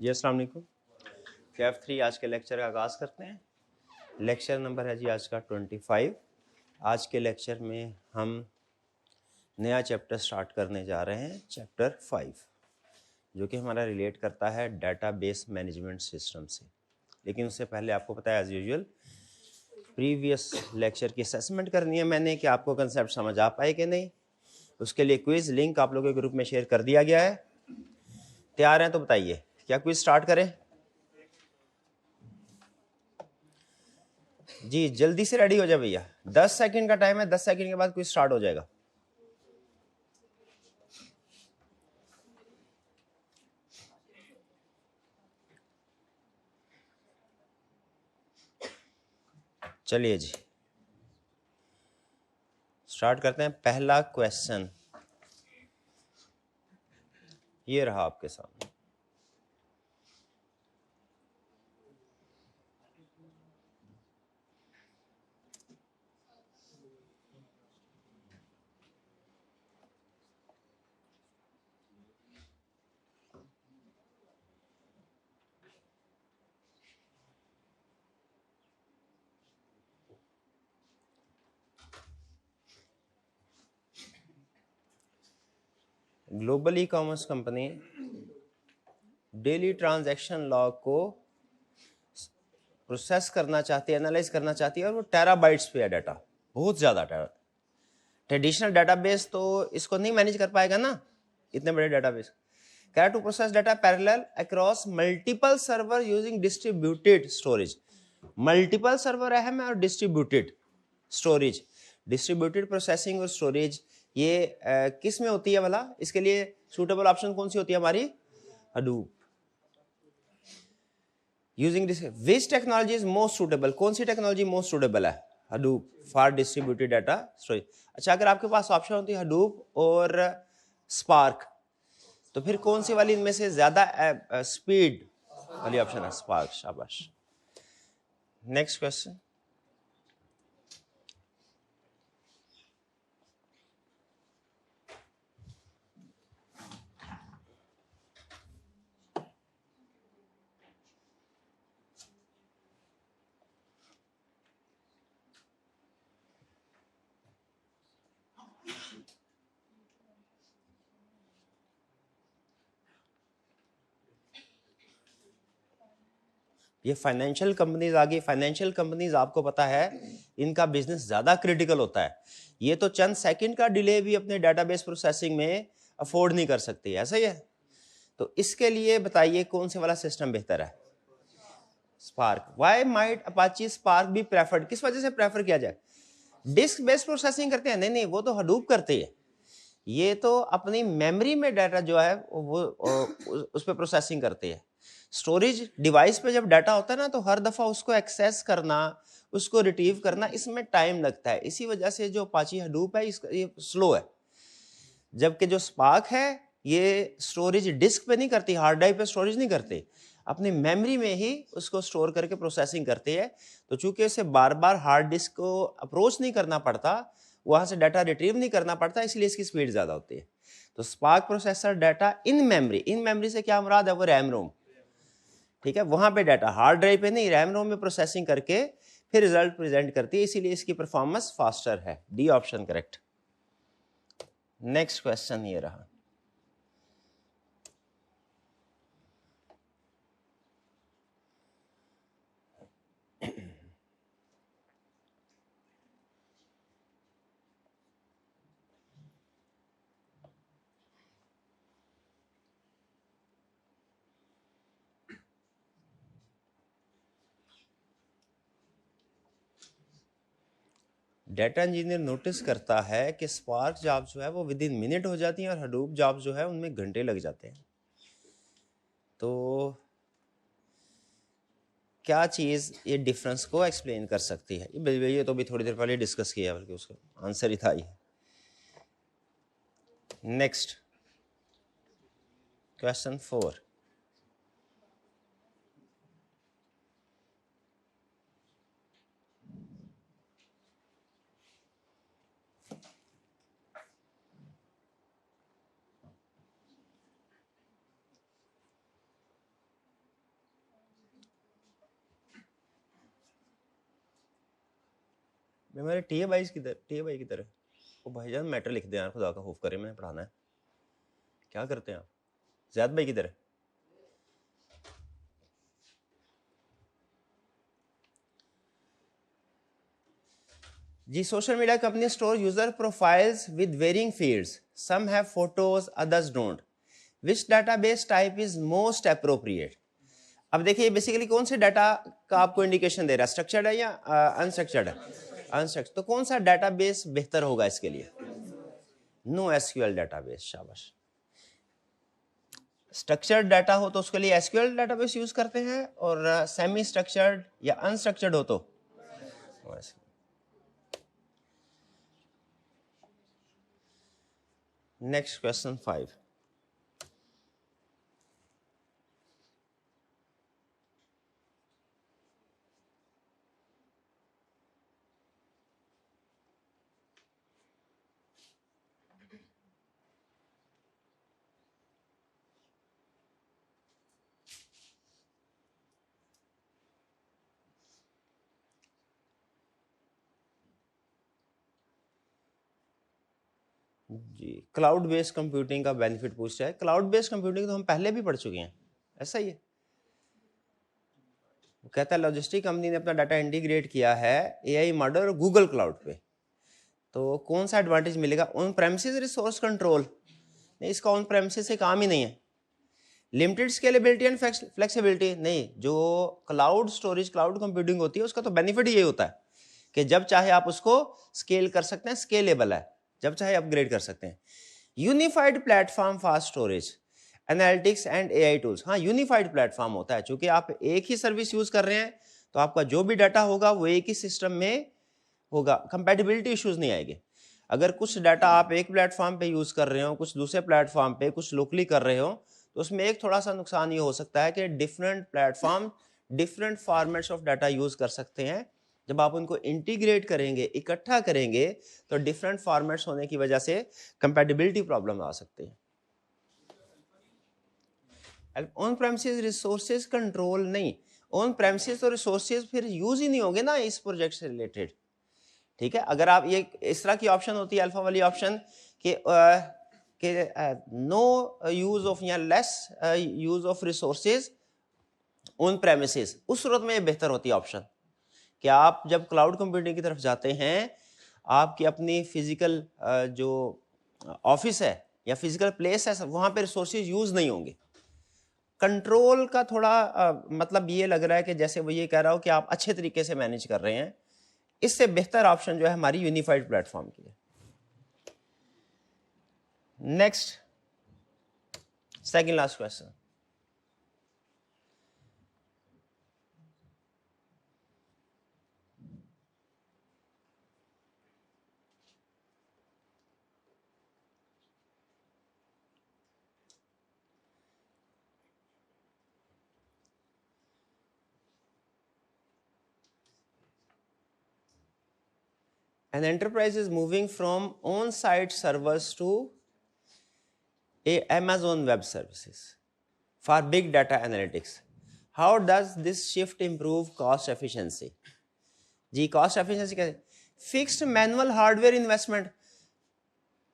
जी अस्सलाम वालेकुम। KF3 आज के लेक्चर का आगाज़ करते हैं। लेक्चर नंबर है जी आज का 25। आज के लेक्चर में हम नया चैप्टर स्टार्ट करने जा रहे हैं, चैप्टर 5, जो कि हमारा रिलेट करता है डेटाबेस मैनेजमेंट सिस्टम से। लेकिन उससे पहले आपको पता है एज़ यूजुअल प्रीवियस लेक्चर की असेसमेंट करनी है मैंने कि आपको कंसेप्ट समझ आ पाए कि नहीं। उसके लिए क्विज़ लिंक आप लोगों के ग्रुप में शेयर कर दिया गया है। तैयार हैं तो बताइए, क्या क्विज़ स्टार्ट करें? जी जल्दी से रेडी हो जाए भैया, 10 सेकंड का टाइम है, 10 सेकंड के बाद क्विज स्टार्ट हो जाएगा। चलिए जी स्टार्ट करते हैं। पहला क्वेश्चन ये रहा आपके सामने। Global e commerce company daily transaction log को प्रोसेस करना चाहती है, एनालाइज करना चाहती है, और वो टेराबाइट्स पे है डाटा, बहुत ज़्यादा डाटा। ट्रेडिशनल डाटाबेस तो इसको नहीं मैनेज कर पाएगा ना, इतने बड़े database. Care to process data parallel across multiple server using distributed storage. Multiple server अहम है और डिस्ट्रीब्यूटेड स्टोरेज, डिस्ट्रीब्यूटेड प्रोसेसिंग और स्टोरेज ये किस में होती है भला? इसके लिए सूटेबल ऑप्शन कौन सी होती है हमारी? Hadoop. Using which technology is most suitable? कौन सी टेक्नोलॉजी मोस्ट सूटेबल है? Hadoop for distributed data storage. अच्छा, अगर आपके पास ऑप्शन होती है हडूप और स्पार्क, तो फिर कौन सी वाली इनमें से ज्यादा स्पीड वाली ऑप्शन है? स्पार्क। शाबाश। Next question. ये फाइनेंशियल कंपनीज आ गई। फाइनेंशियल कंपनीज आपको पता है इनका बिजनेस ज्यादा क्रिटिकल होता है। ये तो चंद सेकंड का डिले भी अपने डेटाबेस प्रोसेसिंग में अफोर्ड नहीं कर सकती, ऐसा ही है। तो इसके लिए बताइए कौन से वाला सिस्टम बेहतर है? Spark. Why might Apache spark be preferred? किस वजह से प्रेफर किया जाए? डिस्क बेस्ड प्रोसेसिंग करते हैं? नहीं नहीं, वो तो हडूप करते हैं। ये तो अपनी मेमोरी में डाटा जो है वो उस पर प्रोसेसिंग करते हैं। स्टोरेज डिवाइस पे जब डाटा होता है ना, तो हर दफा उसको एक्सेस करना, उसको रिट्रीव करना, इसमें टाइम लगता है। इसी वजह से जो अपाची हडूप है ये स्लो है। जबकि जो स्पार्क है ये स्टोरेज डिस्क पे नहीं करती, हार्ड ड्राइव पे स्टोरेज नहीं करते, अपनी मेमोरी में ही उसको स्टोर करके प्रोसेसिंग करती है। तो चूंकि उसे बार बार हार्ड डिस्क को अप्रोच नहीं करना पड़ता, वहां से डाटा रिट्रीव नहीं करना पड़ता, इसलिए इसकी स्पीड ज्यादा होती है। तो spark processor data in memory से क्या मुराद है? वो रैम रोम, ठीक है, वहां पे डाटा हार्ड ड्राइव पे नहीं, रैम रोम में प्रोसेसिंग करके फिर रिजल्ट प्रेजेंट करती है, इसीलिए इसकी परफॉर्मेंस फास्टर है। D option correct. Next question ये रहा। डाटा इंजीनियर नोटिस करता है कि स्पार्क जॉब जो है वो विद इन मिनट हो जाती हैं और हडूप जॉब जो है उनमें घंटे लग जाते हैं। तो क्या चीज़ ये डिफरेंस को एक्सप्लेन कर सकती है? ये तो भी थोड़ी देर पहले डिस्कस किया, बल्कि उसका आंसर ही था ये। Next question 4। मेरे टीए भाई किधर है? वो भाईजान मैटर लिख दे यार, खुदा का खौफ करे, मैंने पढ़ाना है। क्या करते हैं आप? ज़ैद भाई किधर है? जी, social media company store user profiles with varying fields, some have photos, others don't, which database type is most appropriate? अब देखिए बेसिकली कौन से डाटा का आपको इंडिकेशन दे रहा है, स्ट्रक्चर्ड है या अनस्ट्रक्चर्ड है? अनस्ट्रक्चर्ड। तो कौन सा डाटाबेस बेहतर होगा इसके लिए? No SQL database. शाबाश। स्ट्रक्चर्ड डाटा हो तो उसके लिए एसक्यूएल डाटाबेस यूज करते हैं, और सेमी स्ट्रक्चर्ड या अनस्ट्रक्चर्ड हो तो नेक्स्ट क्वेश्चन 5। जी, क्लाउड बेस्ड कंप्यूटिंग का बेनिफिट पूछा है। क्लाउड बेस्ड कंप्यूटिंग तो हम पहले भी पढ़ चुके हैं, ऐसा ही है। वो कहता है लॉजिस्टिक कंपनी ने अपना डाटा इंटीग्रेट किया है एआई मॉडल और गूगल क्लाउड पे, तो कौन सा एडवांटेज मिलेगा? ऑन प्रेमिसेस रिसोर्स कंट्रोल नहीं, इसका ऑन प्रेमिसेस से काम ही नहीं है। लिमिटेड स्केलेबिलिटी एंड फ्लेक्सिबिलिटी नहीं, जो क्लाउड स्टोरेज क्लाउड कंप्यूटिंग होती है उसका तो बेनिफिट ही यही होता है कि जब चाहे आप उसको स्केल कर सकते हैं, स्केलेबल है, जब चाहे अपग्रेड कर सकते हैं। Unified platform for storage, analytics and AI tools. हाँ, यूनिफाइड प्लेटफॉर्म होता है, चूंकि आप एक ही सर्विस यूज कर रहे हैं तो आपका जो भी डाटा होगा वो एक ही सिस्टम में होगा, कंपैटिबिलिटी इश्यूज नहीं आएंगे। अगर कुछ डाटा आप एक प्लेटफॉर्म पे यूज कर रहे हो, कुछ दूसरे प्लेटफॉर्म पे, कुछ लोकली कर रहे हो, तो उसमें एक थोड़ा सा नुकसान ये हो सकता है कि different platform different formats of data use कर सकते हैं। जब आप उनको इंटीग्रेट करेंगे, इकट्ठा करेंगे, तो डिफरेंट फॉर्मेट्स होने की वजह से कंपैटिबिलिटी प्रॉब्लम आ सकती है। ऑन प्रेमिसेस रिसोर्सेज कंट्रोल नहीं, ऑन प्रेमिसेस और रिसोर्सेज फिर यूज ही नहीं होंगे ना इस प्रोजेक्ट से रिलेटेड। ठीक है, अगर आप ये इस तरह की ऑप्शन होती है, अल्फा वाली ऑप्शन कि नो यूज ऑफ या less use of resources on premises, उस सूरत में ये बेहतर होती है ऑप्शन कि आप जब क्लाउड कंप्यूटिंग की तरफ जाते हैं, आपकी अपनी फिजिकल जो ऑफिस है या फिजिकल प्लेस है, वहां पे रिसोर्सेज यूज नहीं होंगे। कंट्रोल का थोड़ा मतलब ये लग रहा है कि जैसे वो ये कह रहा हो कि आप अच्छे तरीके से मैनेज कर रहे हैं। इससे बेहतर ऑप्शन जो है हमारी यूनिफाइड प्लेटफॉर्म की है। Next, second last question. An enterprise is moving from on-site servers to Amazon Web Services for big data analytics. How does this shift improve cost efficiency? Ji, cost efficiency कैसे? Fixed manual hardware investment.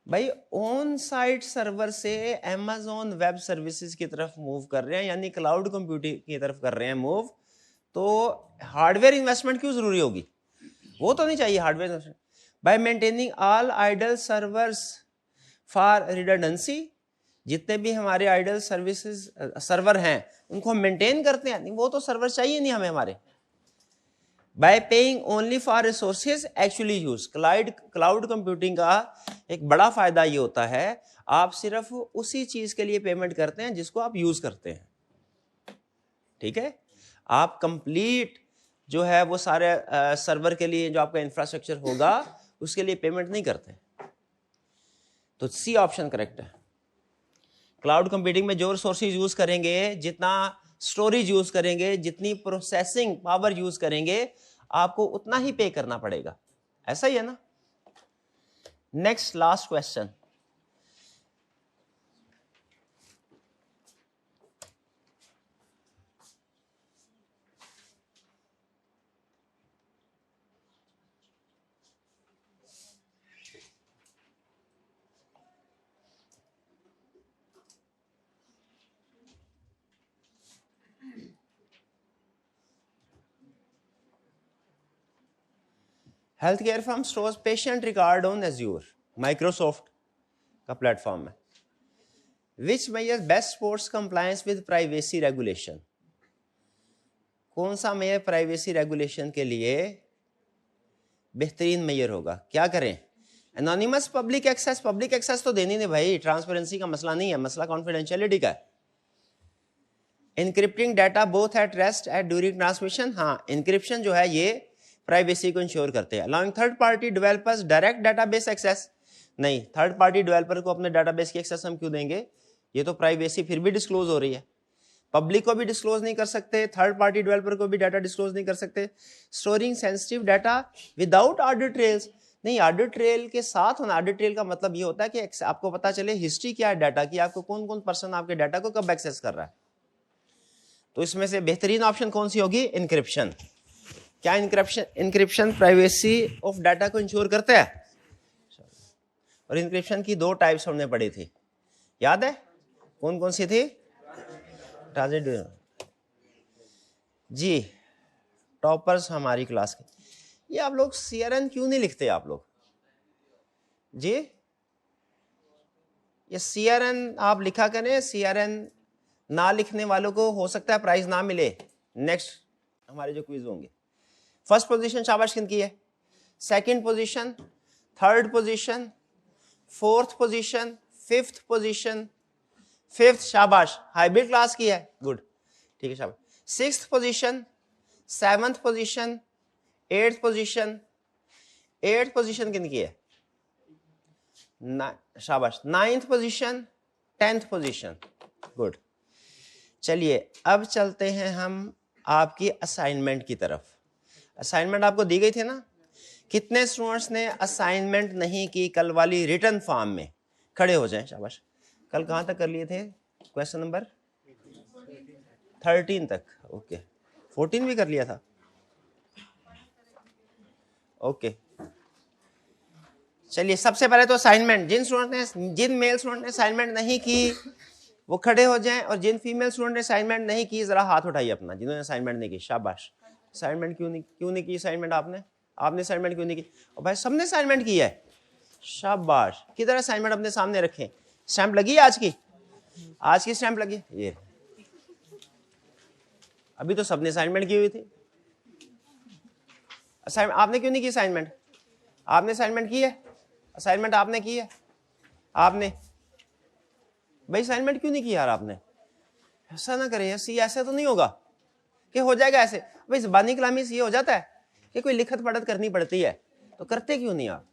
भाई on site server से Amazon web services की तरफ move कर रहे हैं, यानी cloud computing की तरफ कर रहे हैं मूव, तो हार्डवेयर इन्वेस्टमेंट क्यों जरूरी होगी? वो तो नहीं चाहिए hardware investment. By maintaining all idle servers for redundancy, जितने भी हमारे आइडल सर्विसेज सर्वर हैं उनको हम मेंटेन करते हैं, नहीं वो तो सर्वर चाहिए नहीं हमें हमारे। Bye paying only for resources actually use, cloud computing का एक बड़ा फायदा ये होता है, आप सिर्फ उसी चीज के लिए पेमेंट करते हैं जिसको आप यूज करते हैं। ठीक है, आप कंप्लीट जो है वो सारे सर्वर के लिए जो आपका इंफ्रास्ट्रक्चर होगा उसके लिए पेमेंट नहीं करते। तो सी ऑप्शन करेक्ट है। क्लाउड कंप्यूटिंग में जो रिसोर्सेज यूज करेंगे, जितना स्टोरेज यूज करेंगे, जितनी प्रोसेसिंग पावर यूज करेंगे, आपको उतना ही पे करना पड़ेगा। ऐसा ही है ना? Next last question. Health care firm stores patient record on Azure, Microsoft का प्लेटफॉर्म है। Which measure best supports compliance with privacy regulation, कौन सा मेजर प्राइवेसी रेगुलेशन के लिए बेहतरीन मेजर होगा? क्या करें? Anonymous public access, public access तो देनी नहीं भाई, ट्रांसपेरेंसी का मसला नहीं है, मसला कॉन्फिडेंशियलिटी का है। Encrypting data both at rest at during transmission, हाँ इनक्रिप्शन जो है ये प्राइवेसी को इंश्योर करते हैं। Allowing third party developers direct database access, नहीं थर्ड पार्टी डेवलपर को अपने डाटाबेस की एक्सेस हम क्यों देंगे? ये तो प्राइवेसी फिर भी डिस्क्लोज हो रही है, पब्लिक को भी डिस्क्लोज नहीं कर सकते, थर्ड पार्टी डेवलपर को भी डाटा डिस्क्लोज नहीं कर सकते। Storing sensitive data without audit trails, नहीं ऑडिट ट्रेल के साथ होना। ऑडिट ट्रेल का मतलब ये होता है कि आपको पता चले हिस्ट्री क्या है डाटा की, आपको कौन कौन पर्सन आपके डाटा को कब एक्सेस कर रहा है। तो इसमें से बेहतरीन ऑप्शन कौन सी होगी? इनक्रिप्शन। क्या इनक्रिप्शन प्राइवेसी ऑफ डाटा को इंश्योर करता है? और इनक्रिप्शन की दो टाइप्स हमने पढ़ी थी, याद है कौन कौन सी थी? जी टॉपर्स हमारी क्लास के। ये आप लोग CRN क्यों नहीं लिखते आप लोग जी? ये CRN आप लिखा करें, CRN ना लिखने वालों को हो सकता है प्राइज ना मिले नेक्स्ट हमारे जो क्विज होंगे। फर्स्ट पोजीशन शाबाश किनकी है? Second position, third position, fourth position, fifth position, fifth शाबाश हाइब्रिड क्लास की है, गुड ठीक है शाबाश। Sixth position, seventh position, eighth position, eighth position किनकी है? शाबाश। Ninth position, 10th position, good. चलिए अब चलते हैं हम आपकी असाइनमेंट की तरफ। असाइनमेंट आपको दी गई थी ना? कितने स्टूडेंट्स ने असाइनमेंट नहीं की कल वाली रिटर्न फॉर्म में? खड़े हो जाएं शाबाश। कल कहां तक कर लिए थे? क्वेश्चन नंबर 13 तक, ओके। 14 भी कर लिया था, ओके। चलिए सबसे पहले तो असाइनमेंट, जिन मेल स्टूडेंट ने असाइनमेंट नहीं की वो खड़े हो जाएं, और जिन फीमेल स्टूडेंट ने असाइनमेंट नहीं की जरा हाथ उठाइए अपना, जिन्होंने असाइनमेंट नहीं की। शाबाश। असाइनमेंट क्यों नहीं की असाइनमेंट आपने असाइनमेंट क्यों नहीं की? और भाई सबने असाइनमेंट की है, शाबाश। किधर असाइनमेंट अपने सामने रखें? स्टैंप लगी है आज की स्टैंप लगी, ये अभी तो सबने असाइनमेंट की हुई थी। असाइनमेंट आपने क्यों नहीं की? असाइनमेंट आपने असाइनमेंट की है? असाइनमेंट आपने की है? आपने भाई असाइनमेंट क्यों नहीं की यार आपने? ऐसा ना करें ऐसे तो नहीं होगा कि हो जाएगा ऐसे। भाई ज़बानी कलामी से ये हो जाता है कि कोई लिखत पढ़त करनी पड़ती है, तो करते क्यों नहीं आप?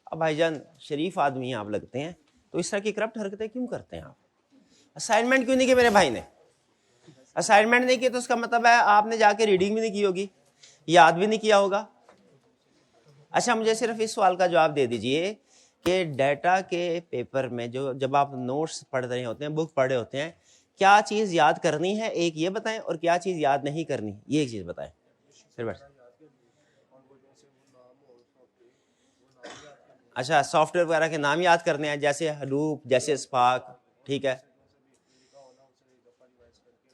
अब भाईजान शरीफ आदमी आप लगते हैं, तो इस तरह की करप्ट हरकतें क्यों करते हैं आप? असाइनमेंट क्यों नहीं की मेरे भाई ने? असाइनमेंट नहीं किया तो उसका मतलब है आपने जाके रीडिंग भी नहीं की होगी, याद भी नहीं किया होगा। अच्छा मुझे सिर्फ इस सवाल का जवाब दे दीजिए कि डाटा के पेपर में जो जब आप नोट्स पढ़ रहे होते हैं, बुक पढ़ रहे होते हैं, क्या चीज़ याद करनी है एक ये बताएं, और क्या चीज़ याद नहीं करनी ये एक चीज़ बताएं। फिर बैठ। अच्छा सॉफ्टवेयर वगैरह के नाम याद करने हैं, जैसे हडूप, जैसे स्पार्क, ठीक है।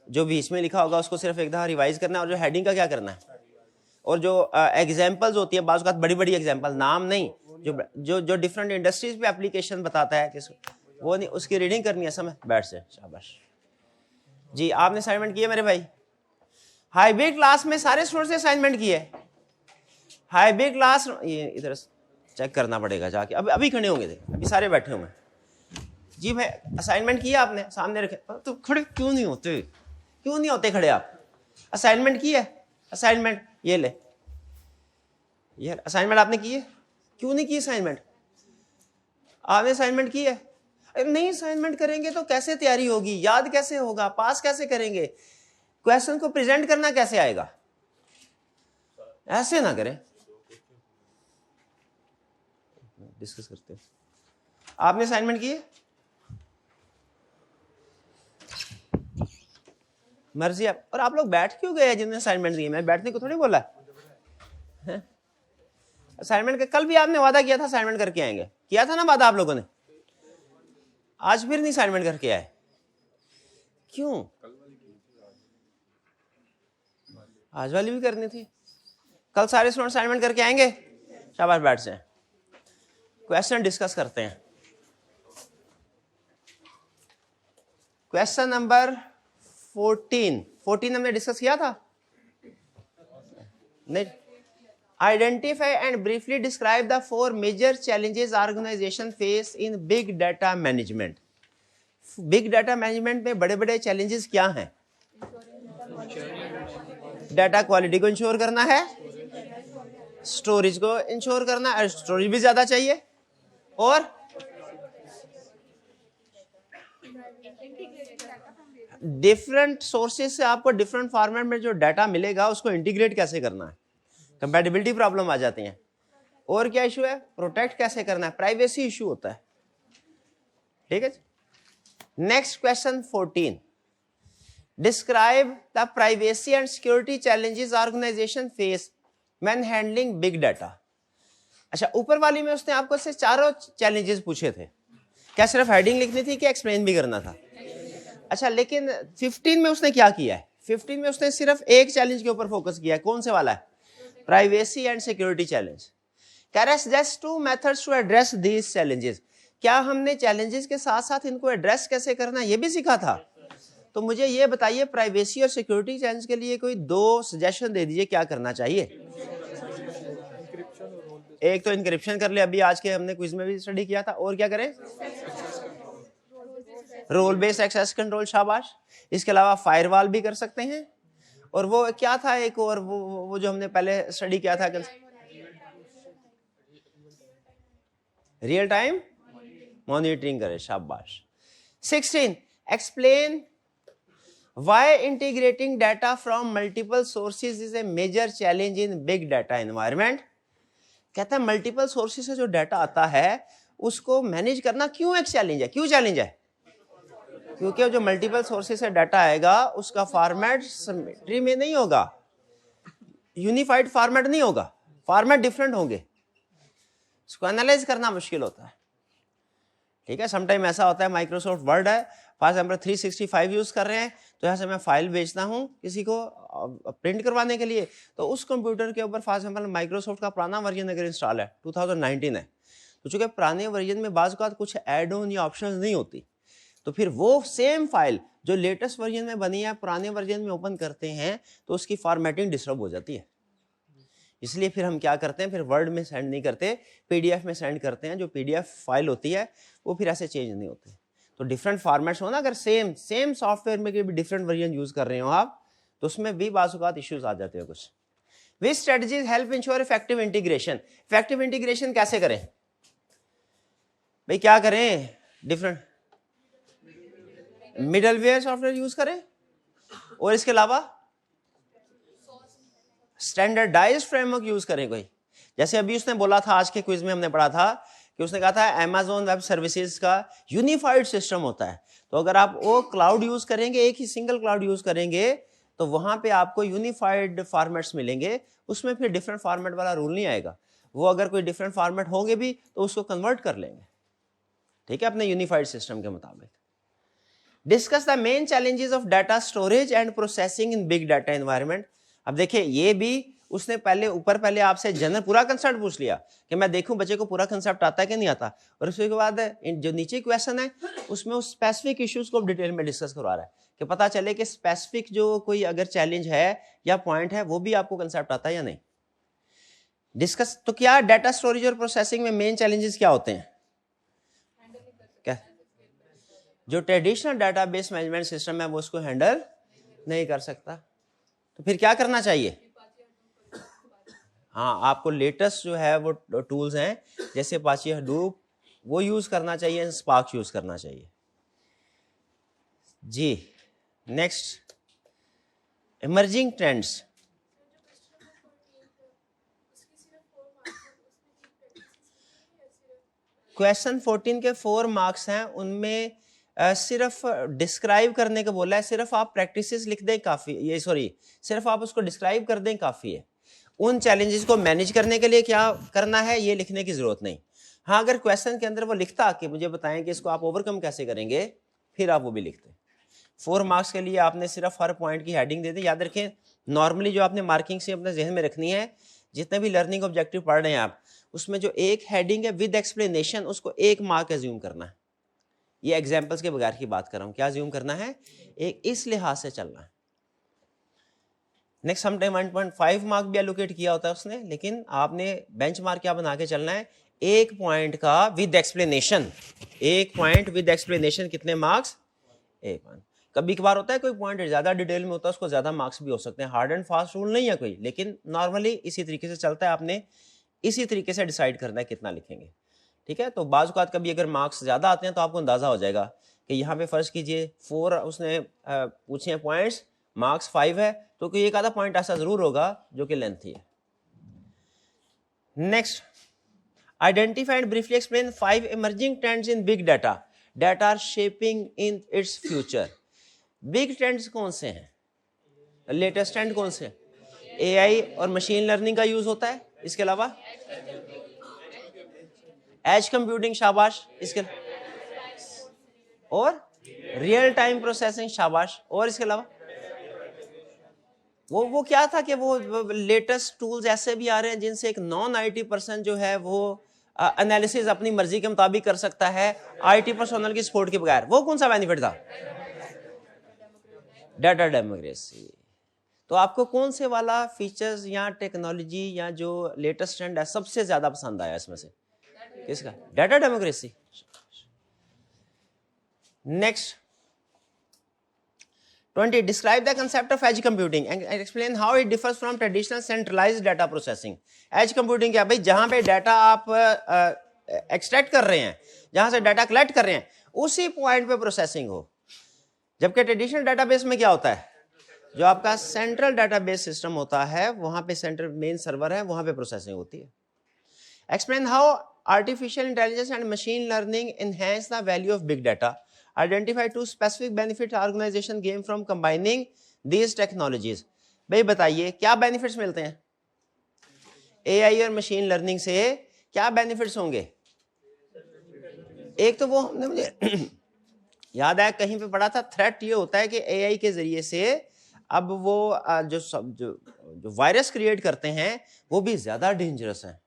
जो बीच में लिखा होगा उसको सिर्फ एक दफ़ा रिवाइज करना है, और जो हेडिंग का क्या करना है, और जो एग्जाम्पल्स होती है बाज़ औक़ात बड़ी बड़ी एग्जाम्पल, नाम नहीं, जो डिफरेंट इंडस्ट्रीज पे एप्लीकेशन बताता है किस वो नहीं, उसकी रीडिंग करनी है। समय बैठ से शाबाश जी। आपने असाइनमेंट किया मेरे भाई? हाइब्रिड क्लास में सारे स्टूडेंट्स ने असाइनमेंट किए? हाइब्रिड क्लास ये इधर चेक करना पड़ेगा जाके, अभी खड़े होंगे थे, अभी सारे बैठे होंगे जी। भाई असाइनमेंट किया आपने? सामने रखे तो खड़े क्यों नहीं होते खड़े आप? असाइनमेंट की है? असाइनमेंट ये ले, ये असाइनमेंट आपने की है? क्यों नहीं की असाइनमेंट? आपने असाइनमेंट की है? नहीं असाइनमेंट करेंगे तो कैसे तैयारी होगी, याद कैसे होगा, पास कैसे करेंगे, क्वेश्चन को प्रेजेंट करना कैसे आएगा? ऐसे ना करें, डिस्कस करते हैं। आपने असाइनमेंट की है? मर्जी आप। और आप लोग बैठ क्यों गए जिन्होंने असाइनमेंट दी? मैं बैठने को थोड़ी बोला है। असाइनमेंट का कल भी आपने वादा किया था असाइनमेंट करके आएंगे, किया था ना वादा आप लोगों ने? आज फिर नहीं असाइनमेंट करके आए, क्यों? आज वाली भी करनी थी। कल सारे स्टूडेंट असाइनमेंट करके आएंगे? शाबाश, बैठ जाएं, क्वेश्चन डिस्कस करते हैं। क्वेश्चन नंबर 14 हमने डिस्कस किया था नहीं? Identify and briefly describe the 4 major challenges organization face in big data management. Big data management में बड़े बड़े चैलेंजेस क्या हैं? डाटा क्वालिटी को इंश्योर करना है, स्टोरेज को इंश्योर करना है, स्टोरेज भी ज्यादा चाहिए, और डिफरेंट सोर्सेज से आपको डिफरेंट फॉर्मेट में जो डाटा मिलेगा उसको इंटीग्रेट कैसे करना है, कंपैटिबिलिटी प्रॉब्लम आ जाती है, और क्या इशू है, प्रोटेक्ट कैसे करना है, प्राइवेसी इशू होता है। ठीक है। Next question 14, describe the privacy and security challenges organization face when handling big data. अच्छा, ऊपर वाली में उसने आपको से चारों चैलेंजेस पूछे थे, क्या सिर्फ हेडिंग लिखनी थी कि एक्सप्लेन भी करना था? अच्छा, लेकिन 15 में उसने क्या किया है? 15 में उसने सिर्फ एक चैलेंज के ऊपर फोकस किया है, कौन से वाला है? Privacy and security challenge. कह रहा है suggest 2 methods to address these challenges. क्या हमने चैलेंजेस के साथ साथ इनको एड्रेस कैसे करना ये भी सीखा था? तो मुझे ये बताइए, प्राइवेसी और सिक्योरिटी चैलेंज के लिए कोई 2 सजेशन दे दीजिए, क्या करना चाहिए? एक तो इंक्रिप्शन कर ले, अभी आज के हमने क्विज में भी स्टडी किया था, और क्या करें? रोल बेस्ड एक्सेस कंट्रोल, शाबाश। इसके अलावा फायरवॉल भी कर सकते हैं, और वो क्या था एक और, वो जो हमने पहले स्टडी किया था, रियल टाइम मॉनिटरिंग करे, शाबाश। 16, explain why integrating data from multiple sources is a major challenge in big data environment. कहता है मल्टीपल सोर्सेज से जो डाटा आता है उसको मैनेज करना क्यों एक चैलेंज है? क्यों चैलेंज है? क्योंकि जो मल्टीपल सोर्सेज से डाटा आएगा उसका फॉर्मेट सिमेट्री में नहीं होगा, यूनिफाइड फॉर्मेट नहीं होगा, फॉर्मेट डिफरेंट होंगे, इसको एनालाइज करना मुश्किल होता है। ठीक है, समटाइम ऐसा होता है, माइक्रोसॉफ्ट वर्ड है, फॉर एग्जाम्पल 365 यूज कर रहे हैं, तो यहाँ से मैं फाइल भेजता हूँ किसी को प्रिंट करवाने के लिए, तो उस कंप्यूटर के ऊपर फॉर एग्जाम्पल माइक्रोसॉफ्ट का पुराना वर्जन अगर इंस्टॉल है, 2019 है, तो चूंकि पुराने वर्जन में बाज़ औक़ात कुछ ऐड ऑन या ऑप्शंस नहीं होती, तो फिर वो सेम फाइल जो लेटेस्ट वर्जन में बनी है पुराने वर्जन में ओपन करते हैं तो उसकी फॉर्मेटिंग डिस्टर्ब हो जाती है। इसलिए फिर हम क्या करते हैं, फिर वर्ड में सेंड नहीं करते, पीडीएफ में सेंड करते हैं। जो पीडीएफ फाइल होती है वो फिर ऐसे चेंज नहीं होते। तो डिफरेंट फॉर्मेट्स हो ना, अगर सेम सॉफ्टवेयर में भी डिफरेंट वर्जन यूज कर रहे हो आप, तो उसमें भी बाज़ औक़ात इश्यूज आ जाते हैं कुछ। Which strategies help ensure effective integration. Effective integration कैसे करें भाई, क्या करें? डिफरेंट मिडलवेयर सॉफ्टवेयर यूज करें, और इसके अलावा स्टैंडर्डाइज्ड फ्रेमवर्क यूज करें कोई। जैसे अभी उसने बोला था, आज के क्विज में हमने पढ़ा था कि उसने कहा था Amazon वेब सर्विसेज का यूनिफाइड सिस्टम होता है, तो अगर आप वो क्लाउड यूज करेंगे, एक ही सिंगल क्लाउड यूज करेंगे, तो वहां पे आपको यूनिफाइड फॉर्मेट्स मिलेंगे, उसमें फिर डिफरेंट फॉर्मेट वाला रूल नहीं आएगा। वो अगर कोई डिफरेंट फॉर्मेट होंगे भी तो उसको कन्वर्ट कर लेंगे, ठीक है, अपने यूनिफाइड सिस्टम के मुताबिक। Discuss the main challenges of data storage and processing in big data environment. अब देखिए, ये भी उसने पहले आपसे जनरल पूरा कंसेप्ट पूछ लिया कि मैं देखूं बच्चे को पूरा कंसेप्ट आता है कि नहीं आता, और उसके बाद जो नीचे क्वेश्चन है उसमें उस स्पेसिफिक इश्यूज को डिटेल में डिस्कस करवा रहा है कि पता चले कि स्पेसिफिक जो कोई अगर चैलेंज है या पॉइंट है वो भी आपको कंसेप्ट आता है या नहीं। डिस्कस तो क्या डाटा स्टोरेज और प्रोसेसिंग में मेन चैलेंजेस क्या होते हैं? क्या जो ट्रेडिशनल डाटाबेस मैनेजमेंट सिस्टम है वो उसको हैंडल नहीं कर सकता, तो फिर क्या करना चाहिए? हाँ, आपको लेटेस्ट जो है वो टूल्स हैं जैसे अपाचे हडूप, वो यूज करना चाहिए, स्पार्क यूज करना चाहिए जी। Next, emerging trends. क्वेश्चन 14 के 4 मार्क्स हैं, उनमें सिर्फ डिस्क्राइब करने का बोला है, सिर्फ आप प्रैक्टिसेस लिख दें काफी, ये सॉरी सिर्फ आप उसको डिस्क्राइब कर दें काफी है। उन चैलेंजेस को मैनेज करने के लिए क्या करना है ये लिखने की जरूरत नहीं। हाँ, अगर क्वेश्चन के अंदर वो लिखता कि मुझे बताएं कि इसको आप ओवरकम कैसे करेंगे, फिर आप वो भी लिखते। 4 मार्क्स के लिए आपने सिर्फ हर पॉइंट की हेडिंग दे दी। याद रखें, नॉर्मली जो आपने मार्किंग से अपने जहन में रखनी है, जितने भी लर्निंग ऑब्जेक्टिव पढ़ रहे हैं आप, उसमें जो एक हेडिंग है विद एक्सप्लेनेशन, उसको 1 मार्क एज्यूम करना है। ये एग्जाम्पल्स के बगैर की बात कर रहा हूं, क्या एज्यूम करना है, एक इस लिहाज से चलना है। नेक्स्ट समटाइम 1.5 मार्क भी एलोकेट किया होता है उसने, लेकिन आपने बेंचमार्क क्या बना के चलना है, 1 पॉइंट का with explanation, 1 point with explanation कितने मार्क्स, 1 पॉइंट। कभी कभार होता है कोई पॉइंट ज्यादा डिटेल में होता है, उसको ज्यादा मार्क्स भी हो सकते हैं, हार्ड एंड फास्ट रूल नहीं है कोई, लेकिन नॉर्मली इसी तरीके से चलता है, आपने इसी तरीके से डिसाइड करना है कितना लिखेंगे। ठीक है, तो बाज़ औक़ात कभी अगर मार्क्स ज्यादा आते हैं तो आपको अंदाजा हो जाएगा कि यहाँ पे फर्ज कीजिए 4 उसने पूछे हैं पॉइंट्स, मार्क्स 5 है, तो कोई एक आधा पॉइंट ऐसा जरूर होगा जो कि लेंथी है। Next, identify and briefly explain 5 emerging trends in big data that are shaping in its future. Big trends कौन से हैं, लेटेस्ट ट्रेंड कौन से हैं? एआई और मशीन लर्निंग का यूज होता है, इसके अलावा एज कंप्यूटिंग, शाबाश, इसके और रियल टाइम प्रोसेसिंग, शाबाश, और इसके अलावा वो क्या था कि वो लेटेस्ट टूल्स ऐसे भी आ रहे हैं जिनसे एक नॉन आईटी पर्सन जो है वो एनालिसिस अपनी मर्जी के मुताबिक कर सकता है आईटी पर्सोनल की सपोर्ट के बगैर। वो कौन सा बेनिफिट था, डाटा डेमोक्रेसी। तो आपको कौन से वाला फीचर्स या टेक्नोलॉजी या जो लेटेस्ट ट्रेंड है सबसे ज्यादा पसंद आया इसमें से, किसका, data democracy. Next 20, describe the concept of edge computing and explain how it differs from traditional centralised data processing. As computing क्या भाई, जहां पे डाटा आप एक्सट्रैक्ट कर रहे हैं, जहां से डाटा कलेक्ट कर रहे हैं, उसी पॉइंट पे प्रोसेसिंग हो। जबकि ट्रेडिशनल डाटाबेस में क्या होता है, जो आपका सेंट्रल डाटाबेस सिस्टम होता है वहां पे सेंट्रल मेन सर्वर है, वहां पे प्रोसेसिंग होती है। Explain how artificial intelligence and machine learning enhance the value of big data. Identify 2 specific benefit organization gain from combining these technologies. भाई बताइए क्या बेनिफिट्स मिलते हैं एआई और मशीन लर्निंग से, क्या बेनिफिट्स होंगे? एक तो वो हमने मुझे याद आया कहीं पे पढ़ा था, थ्रेट ये होता है कि एआई के जरिए से अब वो जो वायरस क्रिएट करते हैं वो भी ज्यादा डेंजरस हैं।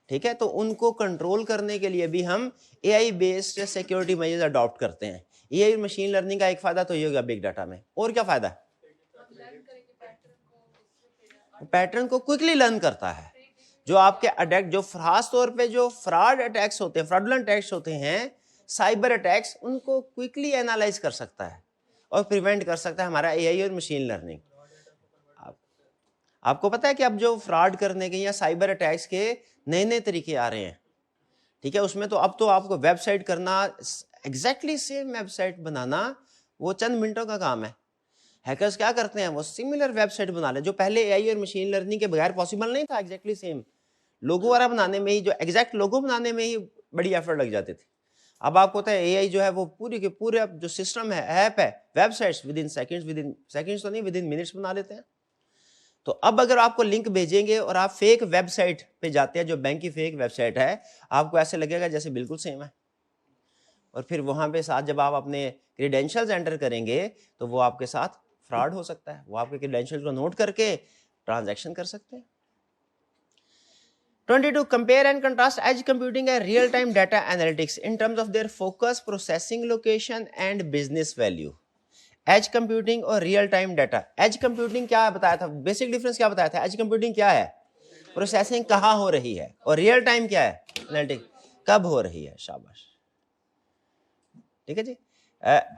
ठीक है, तो उनको कंट्रोल करने के लिए भी हम AI based security measures adopt करते हैं। एआई मशीन लर्निंग का एक फायदा तो ये होगा बिग डाटा में, और क्या फायदा है, पैटर्न को क्विकली लर्न करता है। जो आपके अटैक, जो खास तौर पे जो फ्रॉड अटैक्स होते हैं, फ्रॉडुलेंट अटैक्स होते हैं, साइबर अटैक्स, उनको क्विकली एनालाइज कर सकता है और प्रिवेंट कर सकता है हमारा एआई और मशीन लर्निंग। आपको पता है कि अब जो फ्रॉड करने के या साइबर अटैक्स के नए नए तरीके आ रहे हैं। ठीक है, उसमें तो अब तो आपको वेबसाइट करना, एग्जैक्टली सेम वेबसाइट बनाना वो चंद मिनटों का काम है। हैकर्स क्या करते हैं, वो सिमिलर वेबसाइट बना ले, जो पहले एआई और मशीन लर्निंग के बगैर पॉसिबल नहीं था। एग्जैक्टली सेम लोगो वाला बनाने में ही, जो एग्जैक्ट लोगो बनाने में ही बड़ी एफर्ट लग जाती थी। अब आपको पता है एआई जो है वो पूरी के पूरे जो सिस्टम है, ऐप है, वेबसाइट्स विद इन सेकंड्स तो नहीं, विद इन मिनट्स बना लेते हैं। तो अब अगर आपको लिंक भेजेंगे और आप फेक वेबसाइट पे जाते हैं, जो बैंक की फेक वेबसाइट है, आपको ऐसे लगेगा जैसे बिल्कुल सेम है। और फिर वहां पे साथ जब आप अपने क्रेडेंशियल्स एंटर करेंगे तो वो आपके साथ फ्रॉड हो सकता है, वो आपके क्रेडेंशियल्स को नोट करके ट्रांजैक्शन कर सकते हैं। 22, compare and contrast edge computing and real-time data analytics in terms of their focus, processing location and business value. Edge computing और real time data. Edge computing क्या बताया था, बेसिक डिफरेंस क्या बताया था, एज कंप्यूटिंग क्या है, प्रोसेसिंग कहाँ हो रही है, और रियल टाइम क्या है, एनालिटिक कब हो रही है। शाबाश, ठीक है जी।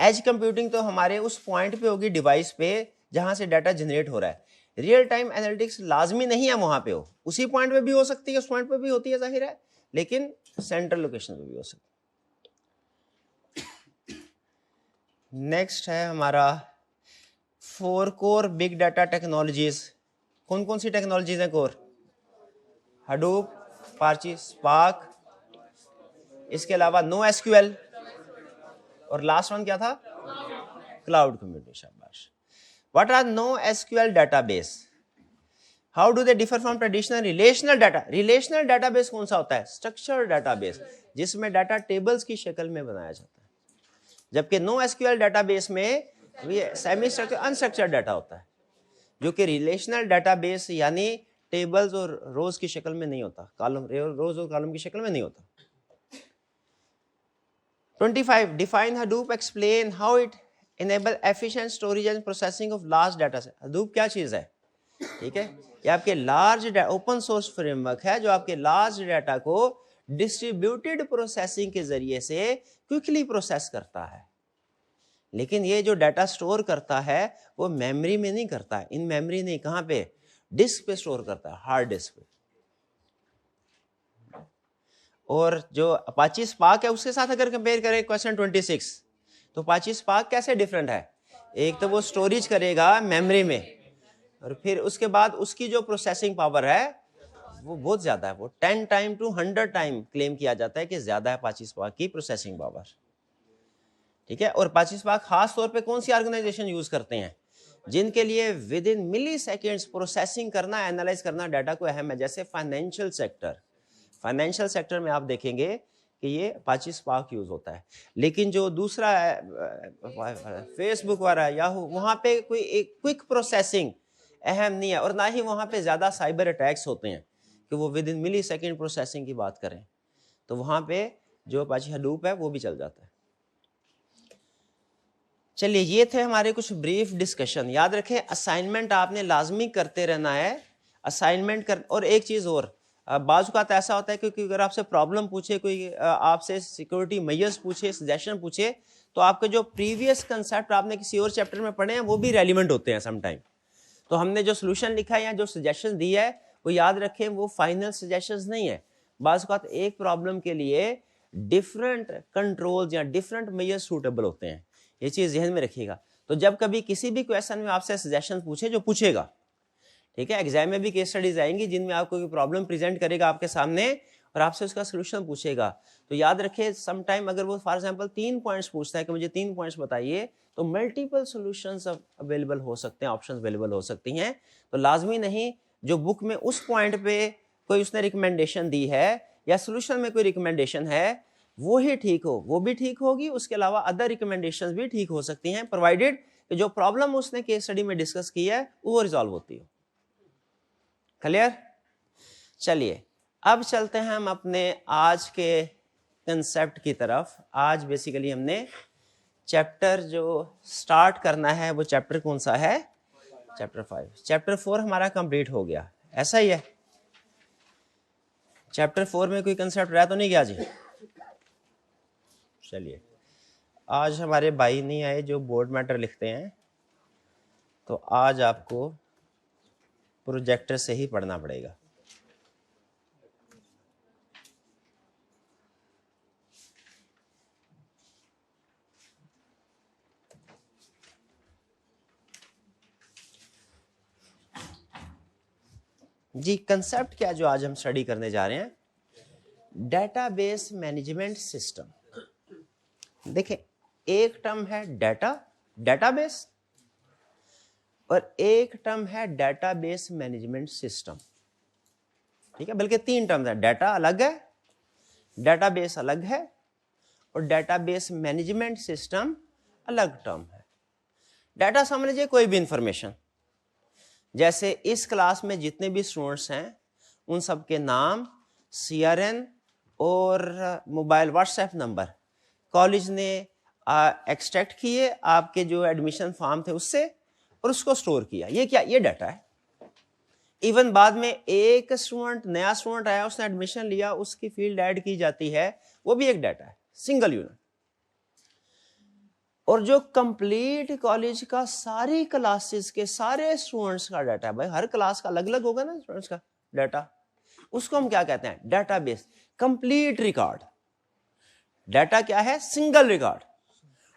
एज कंप्यूटिंग तो हमारे उस पॉइंट पे होगी डिवाइस पे जहां से डाटा जनरेट हो रहा है। रियल टाइम एनालिटिक्स लाजमी नहीं है वहां पे हो, उसी पॉइंट पे भी हो सकती है, उस पॉइंट पे भी होती है जाहिर है, लेकिन सेंट्रल लोकेशन पे भी हो सकती है। नेक्स्ट है हमारा 4 कोर बिग डाटा टेक्नोलॉजीज। कौन कौन सी टेक्नोलॉजीज हैं कोर? हडूप, अपाचे, स्पार्क, इसके अलावा नो एसक्यूएल, और लास्ट वन क्या था, क्लाउड कंप्यूटिंग। शाबाश। What are no SQL database, how do they differ from traditional relational data. Relational database कौन सा होता है, स्ट्रक्चर्ड डाटाबेस, जिसमें डाटा टेबल्स की शक्ल में बनाया जाता है। जबकि नो एसक्यूएल डाटाबेस में सेमी स्ट्रक्चर्ड अनस्ट्रक्चर्ड डाटा होता है, जो कि रिलेशनल डाटाबेस यानी टेबल्स और रोज की शक्ल में नहीं होता, कॉलम रोज और कॉलम की शक्ल में नहीं होता। 25 define Hadoop, explain how it enable efficient storage and processing of large data set. Hadoop क्या चीज है? ठीक है, ये आपके लार्ज ओपन सोर्स फ्रेमवर्क है जो आपके लार्ज डाटा को डिस्ट्रीब्यूटेड प्रोसेसिंग के जरिए से क्विकली प्रोसेस करता है। लेकिन ये जो डाटा स्टोर करता है वो मेमोरी में नहीं करता है, इन मेमोरी नहीं, कहां पे? डिस्क पे स्टोर करता है, हार्ड डिस्क पे। और जो अपाची स्पार्क है उसके साथ अगर कंपेयर करें क्वेश्चन 26, तो अपाची स्पार्क कैसे डिफरेंट है? एक तो वो स्टोरेज करेगा मेमोरी में, और फिर उसके बाद उसकी जो प्रोसेसिंग पावर है वो बहुत ज्यादा है, वो 10 टाइम टू 100 टाइम क्लेम किया जाता है कि ज्यादा है अपाची स्पार्क की प्रोसेसिंग पावर। ठीक है, और अपाची स्पार्क खास तौर पे कौन सी ऑर्गेनाइजेशन यूज करते हैं? जिनके लिए within milliseconds processing करना, एनालाइज करना डाटा को अहम है, जैसे फाइनेंशियल सेक्टर। फाइनेंशियल सेक्टर में आप देखेंगे कि ये अपाची स्पार्क यूज होता है। लेकिन जो दूसरा फेसबुक वाला याहू, वहां पे कोई एक क्विक प्रोसेसिंग अहम नहीं है, और ना ही वहां पे ज्यादा साइबर अटैक्स होते हैं कि वो within millisecond processing की बात करें, तो वहां पे जो अपाची हडूप है वो भी चल जाता है। चलिए, ये थे हमारे कुछ ब्रीफ डिस्कशन। याद रखें, असाइनमेंट आपने लाजमी करते रहना है, असाइनमेंट कर। और एक चीज और, बाज़ औक़ात ऐसा होता है क्योंकि अगर आपसे प्रॉब्लम पूछे, कोई आपसे सिक्योरिटी मेजर्स पूछे, सजेशन पूछे, तो आपके जो प्रीवियस कंसेप्ट आपने किसी और चैप्टर में पढ़े हैं वो भी रेलिवेंट होते हैं समटाइम। तो हमने जो सोल्यूशन लिखा है या जो सजेशन दी है वो याद रखें वो फाइनल सजेशंस नहीं है। बाज़ औक़ात एक प्रॉब्लम के लिए डिफरेंट कंट्रोल्स या डिफरेंट मेजर्स सूटेबल होते हैं, ये चीज ध्यान में रखिएगा। तो जब कभी किसी भी क्वेश्चन में आपसे सजेशन पूछे, जो पूछेगा, ठीक है, एग्जाम में भी केस स्टडीज आएंगी जिनमें आपको कोई प्रॉब्लम प्रेजेंट करेगा आपके सामने और आपसे उसका सोल्यूशन पूछेगा, तो याद रखिए समटाइम अगर वो फॉर एग्जांपल 3 पॉइंट्स पूछता है कि मुझे 3 पॉइंट्स बताइए, तो मल्टीपल सॉल्यूशंस अवेलेबल हो सकते हैं, ऑप्शंस अवेलेबल हो सकती हैं। तो लाजमी नहीं जो बुक में उस पॉइंट पे कोई उसने रिकमेंडेशन दी है या सोल्यूशन में कोई रिकमेंडेशन है वो ही ठीक हो, वो भी ठीक होगी, उसके अलावा अदर रिकमेंडेशंस भी ठीक हो सकती हैं, प्रोवाइडेड कि जो प्रॉब्लम उसने केस स्टडी में डिस्कस की है वो रिजॉल्व होती हो। क्लियर? चलिए, अब चलते हैं हम अपने आज के कंसेप्ट की तरफ। आज बेसिकली हमने चैप्टर जो स्टार्ट करना है वो चैप्टर कौन सा है? चैप्टर 5। चैप्टर 4 हमारा कंप्लीट हो गया, ऐसा ही है। चैप्टर 4 में कोई कंसेप्ट रह तो नहीं गया जी? चलिए, आज हमारे भाई नहीं आए जो बोर्ड मैटर लिखते हैं, तो आज आपको प्रोजेक्टर से ही पढ़ना पड़ेगा। जी, कंसेप्ट क्या जो आज हम स्टडी करने जा रहे हैं? Database management system. देखें, एक टर्म है डाटा, डेटाबेस, और एक टर्म है डेटाबेस मैनेजमेंट सिस्टम। ठीक है, बल्कि 3 टर्म है। डाटा अलग है, डेटाबेस अलग है, और डेटाबेस मैनेजमेंट सिस्टम अलग टर्म है। डाटा समझ लीजिए कोई भी इंफॉर्मेशन, जैसे इस क्लास में जितने भी स्टूडेंट्स हैं उन सब के नाम, CRN और मोबाइल व्हाट्सएप नंबर कॉलेज ने एक्सट्रैक्ट किए आपके जो एडमिशन फॉर्म थे उससे, और उसको स्टोर किया। ये क्या? ये डाटा है। इवन बाद में एक स्टूडेंट, नया स्टूडेंट आया, उसने एडमिशन लिया, उसकी फील्ड ऐड की जाती है, वो भी एक डाटा है, सिंगल यूनिट। और जो कंप्लीट कॉलेज का सारी क्लासेस के सारे स्टूडेंट्स का डाटा है, भाई हर क्लास का अलग अलग होगा ना स्टूडेंट्स का डाटा, उसको हम क्या कहते हैं? Database, complete record. डाटा क्या है? Single record.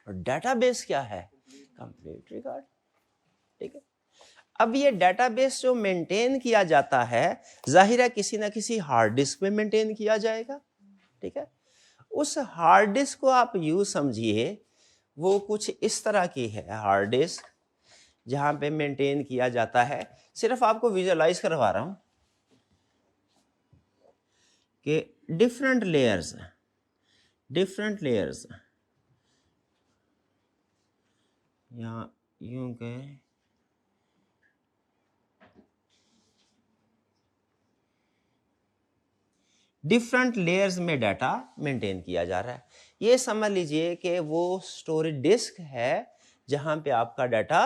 और डाटाबेस क्या है? Complete record. ठीक है, अब ये डाटाबेस जो मेंटेन किया जाता है, जाहिर है किसी ना किसी हार्ड डिस्क में मेंटेन किया जाएगा। ठीक है, उस हार्ड डिस्क को आप यूं समझिए, वो कुछ इस तरह की है हार्ड डिस्क जहां पे मेंटेन किया जाता है। सिर्फ आपको विजुअलाइज करवा रहा हूं कि डिफरेंट लेयर्स या यूं कहें डिफरेंट लेयर्स में डाटा मेंटेन किया जा रहा है। ये समझ लीजिए कि वो स्टोरेज डिस्क है जहां पे आपका डाटा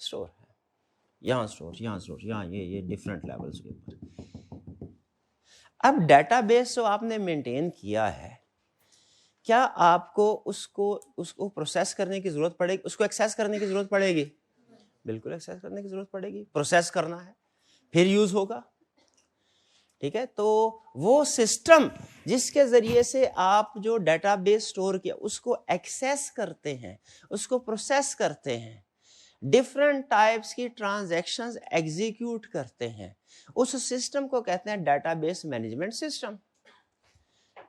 स्टोर है, यहाँ स्टोर, यहाँ ये डिफरेंट लेवल्स के ऊपर। अब डाटाबेस जो आपने मेंटेन किया है, क्या आपको उसको प्रोसेस करने की जरूरत पड़ेगी, उसको एक्सेस करने की जरूरत पड़ेगी? बिल्कुल एक्सेस करने की जरूरत पड़ेगी, प्रोसेस करना है फिर यूज होगा। ठीक है, तो वो सिस्टम जिसके जरिए से आप जो डाटाबेस स्टोर किया उसको एक्सेस करते हैं, उसको प्रोसेस करते हैं, डिफरेंट टाइप्स की ट्रांजैक्शंस एग्जीक्यूट करते हैं, उस सिस्टम को कहते हैं डाटाबेस मैनेजमेंट सिस्टम।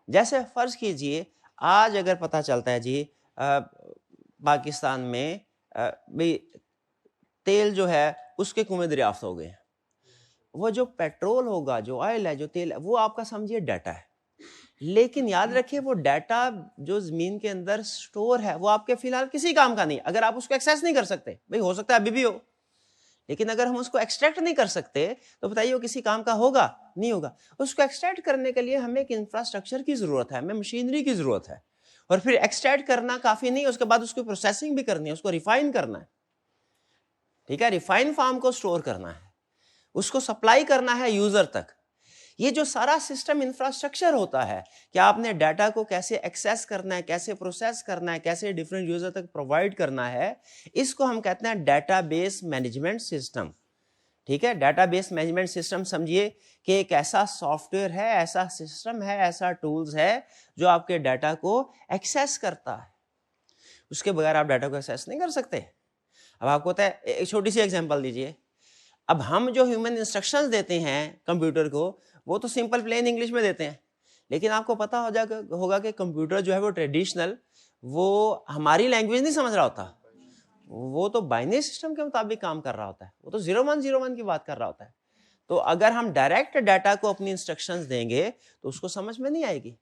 जैसे फर्ज कीजिए आज अगर पता चलता है जी पाकिस्तान में भाई तेल जो है उसके कुएं दरियाफ्त हो गए हैं, वो जो पेट्रोल होगा, जो ऑयल है, जो तेल है, वो आपका समझिए डाटा है। लेकिन याद रखिए वो डाटा जो जमीन के अंदर स्टोर है वो आपके फिलहाल किसी काम का नहीं। अगर आप उसको एक्सेस नहीं कर सकते, भाई हो सकता है अभी भी हो, लेकिन अगर हम उसको एक्सट्रैक्ट नहीं कर सकते तो बताइए वो किसी काम का होगा? नहीं होगा। उसको एक्सट्रैक्ट करने के लिए हमें एक इंफ्रास्ट्रक्चर की जरूरत है, हमें मशीनरी की जरूरत है, और फिर एक्सट्रैक्ट करना काफी नहीं, उसके बाद उसकी प्रोसेसिंग भी करनी है, उसको रिफाइन करना है। ठीक है, रिफाइन फार्म को स्टोर करना है, उसको सप्लाई करना है यूजर तक। ये जो सारा सिस्टम इंफ्रास्ट्रक्चर होता है कि आपने डाटा को कैसे एक्सेस करना है, कैसे प्रोसेस करना है, कैसे डिफरेंट यूजर तक प्रोवाइड करना है, इसको हम कहते हैं डाटाबेस मैनेजमेंट सिस्टम। ठीक है, डाटाबेस मैनेजमेंट सिस्टम समझिए कि एक ऐसा सॉफ्टवेयर है, ऐसा सिस्टम है, ऐसा टूल्स है जो आपके डाटा को एक्सेस करता है। उसके बगैर आप डाटा को एक्सेस नहीं कर सकते। अब आपको पता है, एक छोटी सी एग्जांपल दीजिए। अब हम जो ह्यूमन इंस्ट्रक्शंस देते हैं कंप्यूटर को, वो तो सिंपल प्लेन इंग्लिश में देते हैं, लेकिन आपको पता होगा कि कंप्यूटर जो है वो ट्रेडिशनल, वो हमारी लैंग्वेज नहीं समझ रहा होता, वो तो बाइनरी सिस्टम के मुताबिक काम कर रहा होता है, वो तो 0101 की बात कर रहा होता है। तो अगर हम डायरेक्ट डाटा को अपनी इंस्ट्रक्शंस देंगे तो उसको समझ में नहीं आएगी।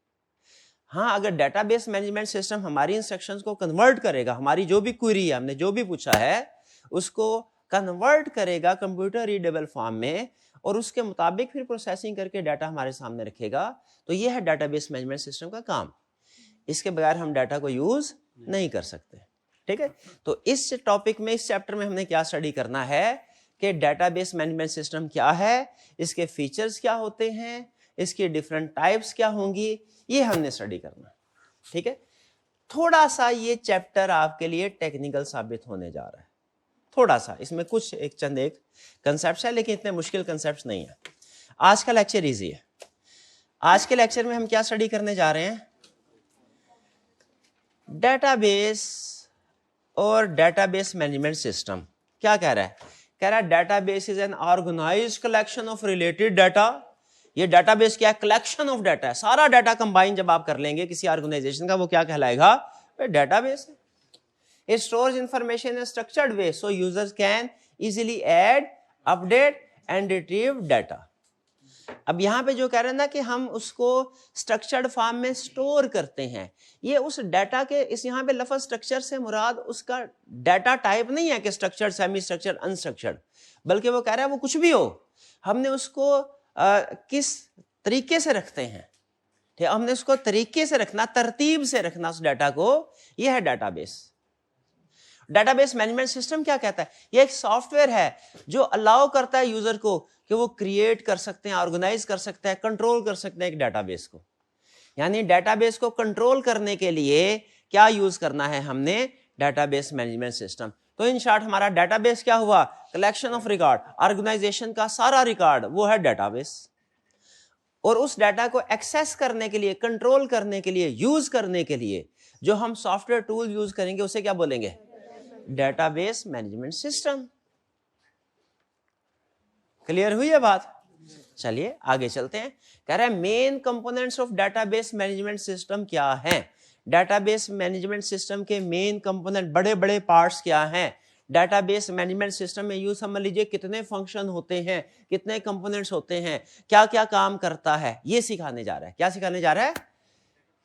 हाँ, अगर डाटाबेस मैनेजमेंट सिस्टम हमारी इंस्ट्रक्शंस को कन्वर्ट करेगा, हमारी जो भी क्वेरी है, हमने जो भी पूछा है उसको कन्वर्ट करेगा कंप्यूटर रीडेबल फॉर्म में, और उसके मुताबिक फिर प्रोसेसिंग करके डाटा हमारे सामने रखेगा, तो यह है डाटाबेस मैनेजमेंट सिस्टम का काम। इसके बगैर हम डाटा को यूज नहीं कर सकते। ठीक है, तो इस टॉपिक में, इस चैप्टर में हमने क्या स्टडी करना है कि डाटाबेस मैनेजमेंट सिस्टम क्या है, इसके फीचर्स क्या होते हैं, इसकी डिफरेंट टाइप्स क्या होंगी, ये हमने स्टडी करना। ठीक है, थोड़ा सा ये चैप्टर आपके लिए टेक्निकल साबित होने जा रहा है, थोड़ा सा इसमें कुछ एक कंसेप्ट है, लेकिन इतने मुश्किल कंसेप्ट नहीं है। आज का लेक्चर इजी है। आज के लेक्चर में हम क्या स्टडी करने जा रहे हैं? डाटाबेस और डाटाबेस मैनेजमेंट सिस्टम। क्या कह रहा है? कह रहा है database is an organized collection of related data. ये डाटाबेस क्या है? कलेक्शन ऑफ डाटा है। सारा डाटा कंबाइन जब आप कर लेंगे किसी ऑर्गेनाइजेशन का, वो क्या कहलाएगा? डाटाबेस है। It stores information in a structured way so users can easily add, update and retrieve data. अब यहां पे जो कह रहे हैं ना कि हम उसको स्ट्रक्चर्ड फॉर्म में स्टोर करते हैं, ये उस डाटा के, इस यहां पे लफ्ज स्ट्रक्चर से मुराद उसका डाटा टाइप नहीं है कि स्ट्रक्चर्ड, सेमी स्ट्रक्चर्ड, अनस्ट्रक्चर्ड, बल्कि वो कह रहा है वो कुछ भी हो, हमने उसको किस तरीके से रखते हैं, ठीक है, हमने उसको तरीके से रखना, तरतीब से रखना उस डाटा को, यह है डाटाबेस। डाटाबेस मैनेजमेंट सिस्टम क्या कहता है? ये एक सॉफ्टवेयर है जो अलाउ करता है यूजर को कि वो क्रिएट कर सकते हैं, ऑर्गेनाइज कर सकते हैं, कंट्रोल कर सकते हैं एक डाटाबेस को। यानी डाटाबेस को कंट्रोल करने के लिए क्या यूज करना है हमने? Database management system. तो इन शॉर्ट हमारा डाटाबेस क्या हुआ? कलेक्शन ऑफ रिकॉर्ड, ऑर्गेनाइजेशन का सारा रिकॉर्ड, वो है डाटाबेस। और उस डाटा को एक्सेस करने के लिए, कंट्रोल करने के लिए, यूज करने के लिए जो हम सॉफ्टवेयर टूल यूज करेंगे उसे क्या बोलेंगे? Database management system. क्लियर हुई है बात? चलिए आगे चलते हैं। कह रहा है main components of database management system क्या हैं? डाटाबेस मैनेजमेंट सिस्टम के मेन कंपोनेंट, बड़े बड़े पार्ट्स क्या हैं? डाटाबेस मैनेजमेंट सिस्टम में यूं समझ लीजिए कितने फंक्शन होते हैं, कितने कंपोनेंट्स होते हैं, क्या क्या काम करता है, ये सिखाने जा रहा है। क्या सिखाने जा रहा है?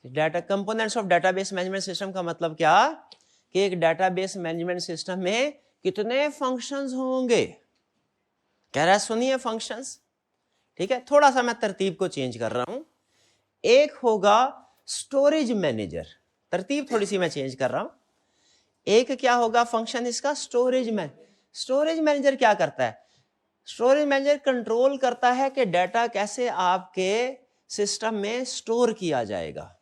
Data components of database management system का मतलब क्या कि एक डाटाबेस मैनेजमेंट सिस्टम में कितने फंक्शंस होंगे। कह रहा है सुनिए फंक्शंस, ठीक है, थोड़ा सा मैं तरतीब को चेंज कर रहा हूं। एक होगा स्टोरेज मैनेजर, तरतीब थोड़ी सी मैं चेंज कर रहा हूं। एक क्या होगा फंक्शन इसका, स्टोरेज मैनेजर क्या करता है? स्टोरेज मैनेजर कंट्रोल करता है कि डाटा कैसे आपके सिस्टम में स्टोर किया जाएगा।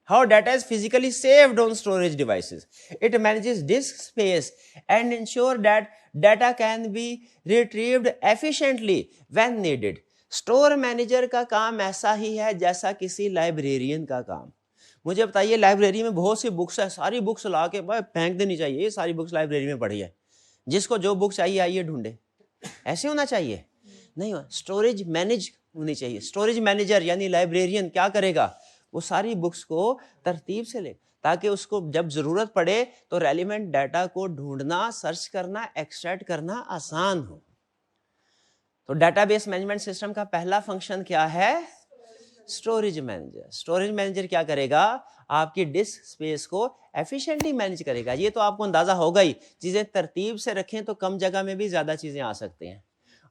How data is physically saved on storage devices. It manages disk space and ensure that data can be retrieved efficiently when needed. Store manager का काम ऐसा ही है जैसा किसी लाइब्रेरियन का काम। मुझे बताइए, लाइब्रेरी में बहुत सी बुक्स है, सारी बुक्स ला के भाई फेंक देनी चाहिए, ये सारी बुक्स लाइब्रेरी में पड़ी है, जिसको जो बुक चाहिए आइए ढूंढे, ऐसे होना चाहिए? नहीं हो, स्टोरेज मैनेज होनी चाहिए। स्टोरेज मैनेजर यानी लाइब्रेरियन क्या करेगा? वो सारी बुक्स को तरतीब से ले, ताकि उसको जब जरूरत पड़े तो रेलिवेंट डाटा को ढूंढना, सर्च करना, एक्सट्रैक्ट करना आसान हो। तो डाटाबेस मैनेजमेंट सिस्टम का पहला फंक्शन क्या है? Storage manager. स्टोरेज मैनेजर क्या करेगा? आपकी डिस्क स्पेस को एफिशिएंटली मैनेज करेगा। ये तो आपको अंदाजा होगा ही, चीजें तरतीब से रखें तो कम जगह में भी ज्यादा चीजें आ सकती हैं,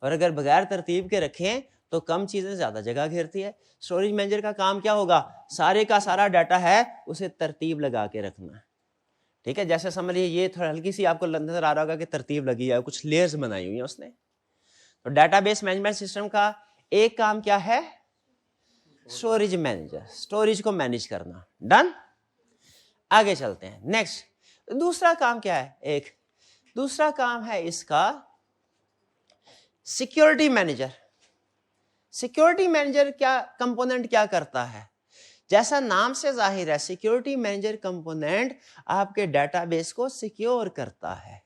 और अगर बगैर तरतीब के रखें तो कम चीजें ज्यादा जगह घेरती है। स्टोरेज मैनेजर का काम क्या होगा? सारे का सारा डाटा है उसे तरतीब लगा के रखना। ठीक है, जैसे समझ लीजिए ये थोड़ा हल्की सी आपको नजर आ रहा होगा कि तरतीब लगी है, कुछ लेयर्स बनाई हुई है उसने। तो डाटाबेस मैनेजमेंट सिस्टम का एक काम क्या है? स्टोरेज मैनेजर, स्टोरेज को मैनेज करना। डन, आगे चलते हैं। नेक्स्ट दूसरा काम क्या है? एक दूसरा काम है इसका सिक्योरिटी मैनेजर। सिक्योरिटी मैनेजर क्या कंपोनेंट क्या करता है? जैसा नाम से जाहिर है, सिक्योरिटी मैनेजर कंपोनेंट आपके डेटाबेस को सिक्योर करता है।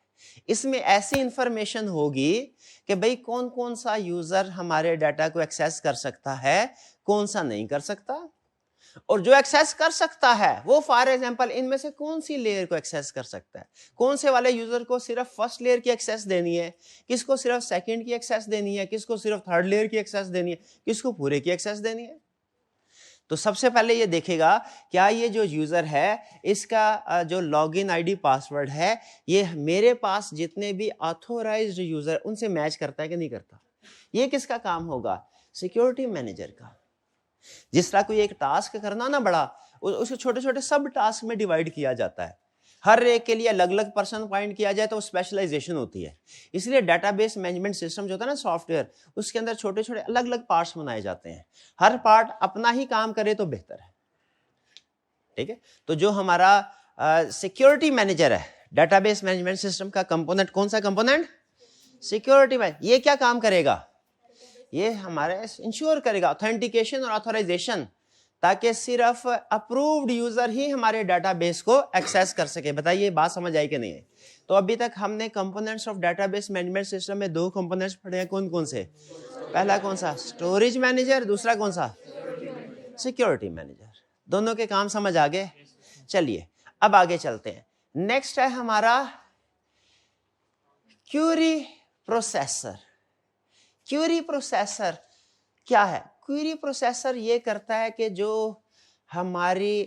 इसमें ऐसी इंफॉर्मेशन होगी कि भाई कौन कौन सा यूजर हमारे डाटा को एक्सेस कर सकता है, कौन सा नहीं कर सकता, और जो एक्सेस कर सकता है वो फॉर एग्जांपल इनमें से कौन सी लेयर को एक्सेस कर सकता है, कौन से वाले यूजर को सिर्फ फर्स्ट लेयर की एक्सेस देनी है, किसको सिर्फ सेकंड की एक्सेस देनी है, किसको सिर्फ थर्ड लेयर की एक्सेस देनी है, किसको पूरे की एक्सेस देनी है। तो सबसे पहले ये देखेगा क्या ये जो यूजर है इसका जो लॉगिन आईडी पासवर्ड है ये मेरे पास जितने भी ऑथोराइज्ड यूजर उनसे मैच करता है कि नहीं करता। ये किसका काम होगा? सिक्योरिटी मैनेजर का। जिस तरह कोई एक टास्क करना ना बड़ा, उसको छोटे छोटे सब टास्क में डिवाइड किया जाता है, हर एक के लिए अलग अलग पर्सन पॉइंट किया जाए तो स्पेशलाइजेशन होती है। इसलिए डाटाबेस मैनेजमेंट सिस्टम जो होता है ना सॉफ्टवेयर, उसके अंदर छोटे छोटे अलग अलग पार्ट्स बनाए जाते हैं, हर पार्ट अपना ही काम करे तो बेहतर है। ठीक है, तो जो हमारा सिक्योरिटी मैनेजर है डाटाबेस मैनेजमेंट सिस्टम का कंपोनेंट, कौन सा कंपोनेंट? Security manager. ये क्या काम करेगा? ये हमारे इंश्योर करेगा ऑथेंटिकेशन और ऑथराइजेशन, ताकि सिर्फ अप्रूव्ड यूजर ही हमारे डाटाबेस को एक्सेस कर सके। बताइए बात समझ आई कि नहीं है? तो अभी तक हमने components of database management system में दो कंपोनेंट्स पढ़े हैं, कौन कौन से? पहला कौन सा? स्टोरेज मैनेजर, दूसरा कौन सा? Security manager. दोनों के काम समझ आ गए? चलिए अब आगे चलते हैं। नेक्स्ट है हमारा क्यूरी प्रोसेसर। क्यूरी प्रोसेसर क्या है? क्वेरी प्रोसेसर ये करता है कि जो हमारी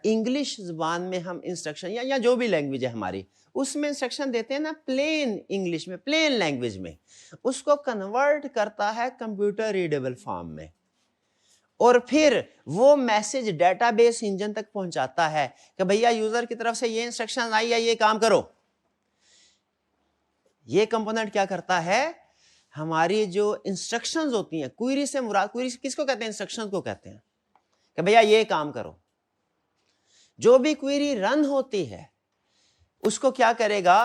इंग्लिश जुबान में हम इंस्ट्रक्शन या जो भी लैंग्वेज है हमारी, उसमें इंस्ट्रक्शन देते हैं ना प्लेन इंग्लिश में, प्लेन लैंग्वेज में, उसको कन्वर्ट करता है कंप्यूटर रीडेबल फॉर्म में, और फिर वो मैसेज डेटाबेस इंजन तक पहुंचाता है कि भैया यूजर की तरफ से ये इंस्ट्रक्शन आई है, ये काम करो। ये कंपोनेंट क्या करता है? हमारी जो इंस्ट्रक्शंस होती हैं, क्वेरी से मुराद, क्वेरी किसको कहते हैं? इंस्ट्रक्शंस को कहते हैं कि भैया ये काम करो। जो भी क्वेरी रन होती है उसको क्या करेगा?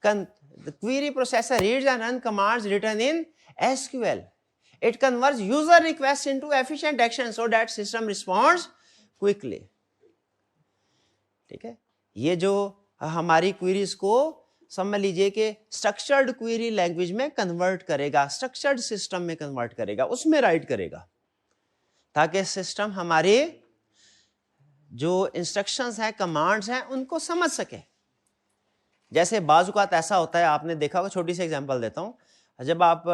Query processor reads and run commands written in SQL. It converts user request into efficient action so that system responds quickly. ठीक है, ये जो हमारी क्वेरीज को समझ लीजिए कि स्ट्रक्चर्ड क्वेरी लैंग्वेज में कन्वर्ट करेगा, स्ट्रक्चर्ड सिस्टम में कन्वर्ट करेगा, उसमें राइट करेगा, ताकि सिस्टम हमारे जो इंस्ट्रक्शंस हैं, कमांड्स हैं, उनको समझ सके। जैसे बाज़-औक़ात ऐसा होता है, आपने देखा होगा, छोटी सी एग्जांपल देता हूं, जब आप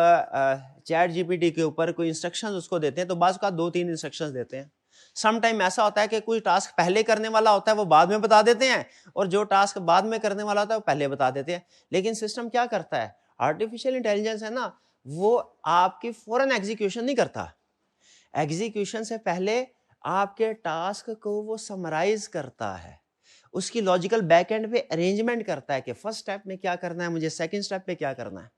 चैट जीपीटी के ऊपर कोई इंस्ट्रक्शंस उसको देते हैं तो बाज़-औक़ात 2-3 इंस्ट्रक्शंस देते हैं। सम टाइम ऐसा होता है कि कोई टास्क पहले करने वाला होता है वो बाद में बता देते हैं, और जो टास्क बाद में करने वाला होता है वो पहले बता देते हैं। लेकिन सिस्टम क्या करता है? आर्टिफिशियल इंटेलिजेंस है ना, वो आपकी फौरन एग्जीक्यूशन नहीं करता। एग्जीक्यूशन से पहले आपके टास्क को वो समराइज करता है, उसकी लॉजिकल बैकएंड पे अरेंजमेंट करता है कि फर्स्ट स्टेप में क्या करना है मुझे, सेकंड स्टेप पे क्या करना है।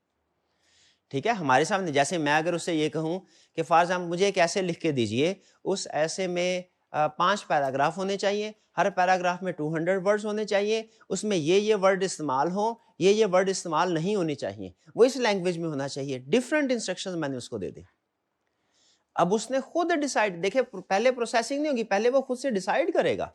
ठीक है, हमारे सामने जैसे मैं अगर उससे ये कहूं कि फॉर एग्जाम्पल मुझे एक ऐसे लिख के दीजिए, उस ऐसे में 5 पैराग्राफ होने चाहिए, हर पैराग्राफ में 200 वर्ड्स होने चाहिए, उसमें ये वर्ड इस्तेमाल हो, ये वर्ड इस्तेमाल नहीं होने चाहिए, वो इस लैंग्वेज में होना चाहिए। डिफरेंट इंस्ट्रक्शंस मैंने उसको दे दी। अब उसने खुद डिसाइड, देखिए पहले प्रोसेसिंग नहीं होगी, पहले वो खुद से डिसाइड करेगा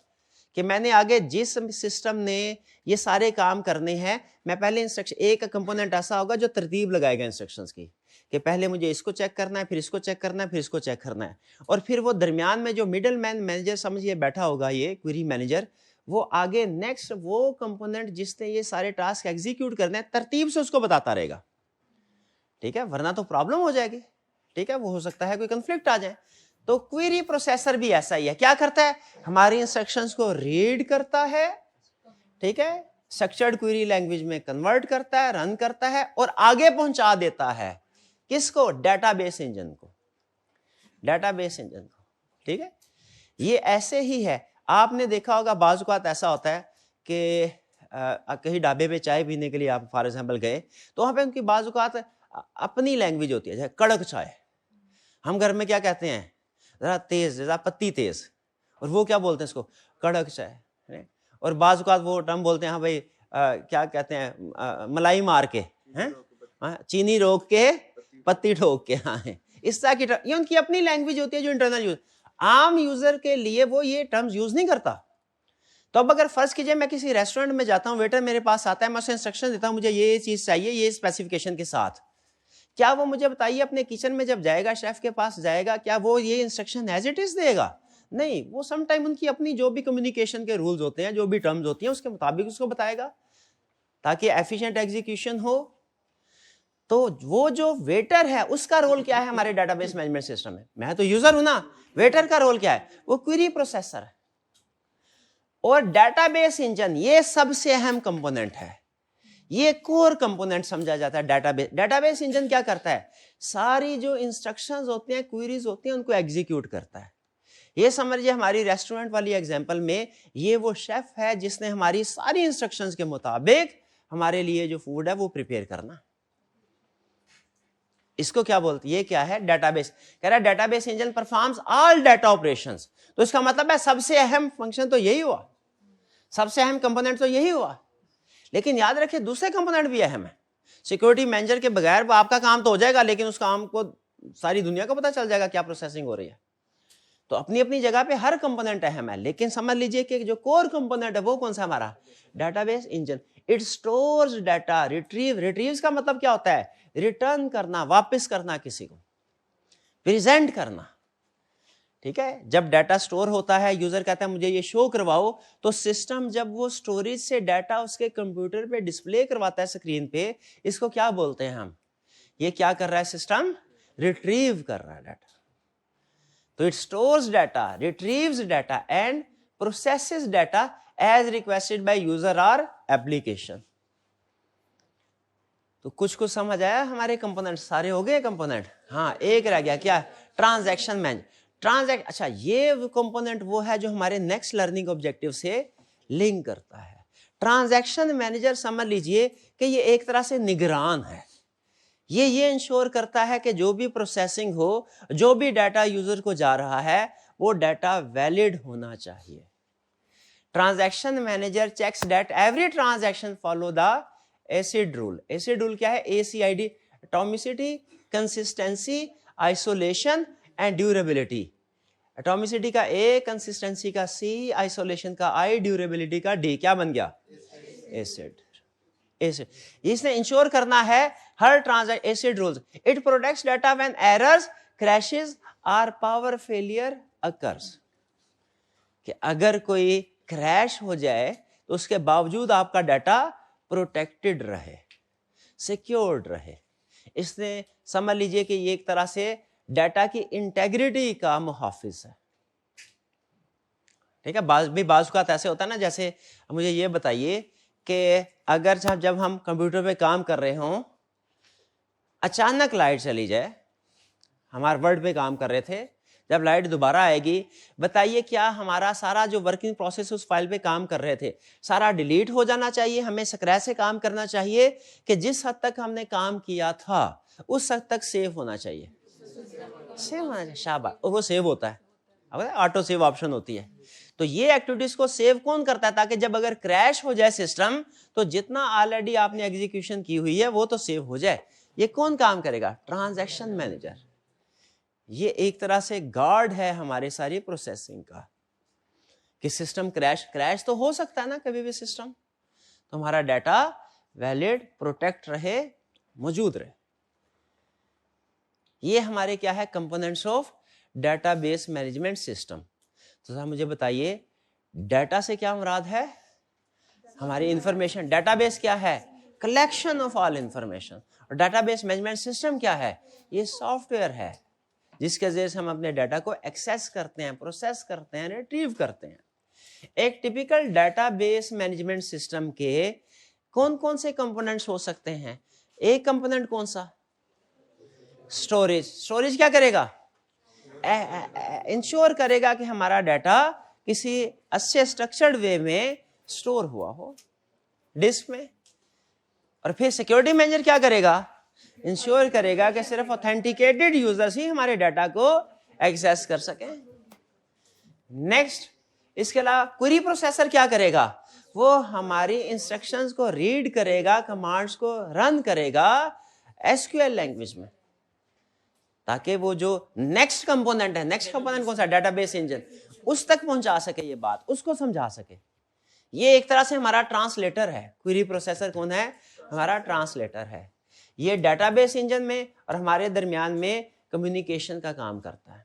कि मैंने आगे जिस सिस्टम ने ये सारे काम करने हैं, मैं पहले इंस्ट्रक्शन, एक कंपोनेंट ऐसा होगा जो तरतीब लगाएगा इंस्ट्रक्शंस की कि पहले मुझे इसको चेक करना है, फिर इसको चेक करना है, फिर इसको चेक करना है, और फिर वो दरमियान में जो मिडल मैन मैनेजर समझिए बैठा होगा, ये क्वेरी मैनेजर, वो आगे नेक्स्ट वो कंपोनेंट जिसने ये सारे टास्क एग्जीक्यूट करने हैं तरतीब से उसको बताता रहेगा। ठीक है, वरना तो प्रॉब्लम हो जाएगी। ठीक है, वो हो सकता है कोई कंफ्लिक्ट आ जाए। तो क्वेरी प्रोसेसर भी ऐसा ही है, क्या करता है, हमारी इंस्ट्रक्शंस को रीड करता है, ठीक है, स्ट्रक्चर्ड क्वेरी लैंग्वेज में कन्वर्ट करता है, रन करता है और आगे पहुंचा देता है किसको, डेटाबेस इंजन को, डेटाबेस इंजन को। ठीक है, ये ऐसे ही है। आपने देखा होगा बाज़ औक़ात ऐसा होता है कि कहीं ढाबे पे चाय पीने के लिए आप फॉर एग्जाम्पल गए, तो वहां पे उनकी बाज़ औक़ात अपनी लैंग्वेज होती है, जैसे कड़क चाय, हम घर में क्या कहते हैं, जरा तेज, जरा पत्ती तेज, और वो क्या बोलते हैं इसको, कड़क चाय। और बाज़ औक़ात वो टर्म बोलते हैं, हाँ भाई क्या कहते हैं, मलाई मार के, हैं, चीनी रोक के पत्ती ठोक के, हाँ है इस तरह की ये उनकी अपनी लैंग्वेज होती है जो इंटरनल यूज, आम यूजर के लिए वो ये टर्म्स यूज नहीं करता। तो अब अगर फर्ज कीजिए मैं किसी रेस्टोरेंट में जाता हूँ, वेटर मेरे पास आता है, मैं उसे इंस्ट्रक्शन देता हूँ मुझे ये चीज चाहिए, ये स्पेसिफिकेशन के साथ, क्या वो मुझे बताइए अपने किचन में जब जाएगा, शेफ के पास जाएगा, क्या वो ये इंस्ट्रक्शन एज इट इज देगा? नहीं, वो सम टाइम उनकी अपनी जो भी कम्युनिकेशन के रूल्स होते हैं, जो भी टर्म्स होती हैं, उसके मुताबिक उसको बताएगा ताकि एफिशिएंट एग्जीक्यूशन हो। तो वो जो वेटर है उसका रोल क्या है हमारे डेटाबेस मैनेजमेंट सिस्टम में? मैं तो यूजर हूं ना, वेटर का रोल क्या है? वो क्वेरी प्रोसेसर है। और डेटाबेस इंजन ये सबसे अहम कंपोनेंट है, ये कोर कंपोनेंट समझा जाता है डेटाबेस। डेटाबेस इंजन क्या करता है? सारी जो इंस्ट्रक्शंस होती हैं, क्वेरीज होती हैं, उनको एग्जीक्यूट करता है। ये समझिए हमारी रेस्टोरेंट वाली एग्जांपल में ये वो शेफ है जिसने हमारी सारी इंस्ट्रक्शंस के मुताबिक हमारे लिए जो फूड है वो प्रिपेयर करना। इसको क्या बोलते हैं? ये क्या है? डेटाबेस। कह रहा है database engine performs all data operations. तो इसका मतलब है सबसे अहम फंक्शन तो यही हुआ, सबसे अहम कंपोनेंट तो यही हुआ। लेकिन याद रखिए दूसरे कंपोनेंट भी अहम है। सिक्योरिटी मैनेजर के बगैर आपका काम तो हो जाएगा, लेकिन उस काम को सारी दुनिया को पता चल जाएगा क्या प्रोसेसिंग हो रही है। तो अपनी अपनी जगह पे हर कंपोनेंट अहम है, लेकिन समझ लीजिए कि जो कोर कंपोनेंट है वो कौन सा? हमारा database engine. It stores data, retrieves का मतलब क्या होता है? रिटर्न करना, वापस करना, किसी को प्रेजेंट करना। ठीक है, जब डाटा स्टोर होता है, यूजर कहता है मुझे ये शो करवाओ, तो सिस्टम जब वो स्टोरेज से डाटा उसके कंप्यूटर पे डिस्प्ले करवाता है स्क्रीन पे, इसको क्या बोलते हैं हम? ये क्या कर रहा है सिस्टम? रिट्रीव कर रहा है डाटा। तो it stores data, retrieves data and processes data as requested by user और एप्लीकेशन। तो कुछ कुछ समझ आया? हमारे कंपोनेंट सारे हो गए कंपोनेंट। हाँ, एक रह गया, क्या? Transaction manager. अच्छा, ये कंपोनेंट वो है जो हमारे नेक्स्ट लर्निंग ऑब्जेक्टिव से लिंक करता है। ट्रांजैक्शन मैनेजर समझ लीजिए कि ये एक तरह से निगरान है। ये इंश्योर करता है कि जो भी प्रोसेसिंग हो, जो भी डाटा यूजर को जा रहा है, वो डाटा वैलिड होना चाहिए। Transaction manager checks that every transaction follow the ACID rule. ACID rule क्या है? ACID, atomicity, consistency, isolation and durability. Atomicity का A, कंसिस्टेंसी का C, आइसोलेशन का I, ड्यूरेबिलिटी का D। क्या बन गया? एसिड। इसने इंश्योर करना है हर transaction. Acid rules, it protects data when errors, crashes और पावर फेलियर अकर्स। कि अगर कोई क्रैश हो जाए तो उसके बावजूद आपका डाटा प्रोटेक्टेड रहे, सिक्योर्ड रहे। इसने समझ लीजिए कि ये एक तरह से डाटा की इंटेग्रिटी का मुहाफिज है। ठीक है, बाज़ औक़ात ऐसे होता है ना, जैसे मुझे ये बताइए कि अगर जब हम कंप्यूटर पे काम कर रहे हों, अचानक लाइट चली जाए, हमारे वर्ड पे काम कर रहे थे, जब लाइट दोबारा आएगी, बताइए क्या हमारा सारा जो वर्किंग प्रोसेस उस फाइल पे काम कर रहे थे सारा डिलीट हो जाना चाहिए? हमें स्क्रैच से काम करना चाहिए कि जिस हद तक हमने काम किया था उस हद तक सेव होना चाहिए? सेव होना चाहिए, शाबाश। और वो सेव होता है, अब ऑटो सेव ऑप्शन होती है। तो ये एक्टिविटीज को सेव कौन करता है? ताकि जब अगर क्रैश हो जाए सिस्टम तो जितना ऑलरेडी आपने एग्जीक्यूशन की हुई है वो तो सेव हो जाए। ये कौन काम करेगा? Transaction manager. ये एक तरह से गार्ड है हमारे सारी प्रोसेसिंग का कि सिस्टम क्रैश तो हो सकता है ना कभी भी सिस्टम, तो हमारा डाटा वैलिड, प्रोटेक्ट रहे, मौजूद रहे। ये हमारे क्या है? Components of database management system. तो साहब मुझे बताइए, डाटा से क्या मुराद है? हमारी इंफॉर्मेशन। डेटाबेस क्या है? Collection of all information. और डेटाबेस मैनेजमेंट सिस्टम क्या है? ये सॉफ्टवेयर है जिसके जरिए से हम अपने डाटा को एक्सेस करते हैं, प्रोसेस करते हैं, रिट्रीव करते हैं। एक टिपिकल डेटाबेस मैनेजमेंट सिस्टम के कौन कौन से कंपोनेंट्स हो सकते हैं? एक कंपोनेंट कौन सा? स्टोरेज। स्टोरेज क्या करेगा? इंश्योर करेगा कि हमारा डाटा किसी अच्छे स्ट्रक्चर्ड वे में स्टोर हुआ हो डिस्क में। और फिर सिक्योरिटी मैनेजर क्या करेगा? इंश्योर करेगा कि सिर्फ ऑथेंटिकेटेड यूजर्स ही हमारे डाटा को एक्सेस कर सकें। नेक्स्ट, इसके अलावा क्वेरी प्रोसेसर क्या करेगा? वो हमारी इंस्ट्रक्शंस को रीड करेगा, कमांड्स को रन करेगा एसक्यूएल लैंग्वेज में, ताकि वो जो नेक्स्ट कंपोनेंट है, नेक्स्ट कंपोनेंट कौन सा? डेटाबेस इंजन, उस तक पहुंचा सके ये बात, उसको समझा सके। ये एक तरह से हमारा ट्रांसलेटर है। क्वेरी प्रोसेसर कौन है? हमारा ट्रांसलेटर है। ये डेटाबेस इंजन में और हमारे दरमियान में कम्युनिकेशन का काम करता है।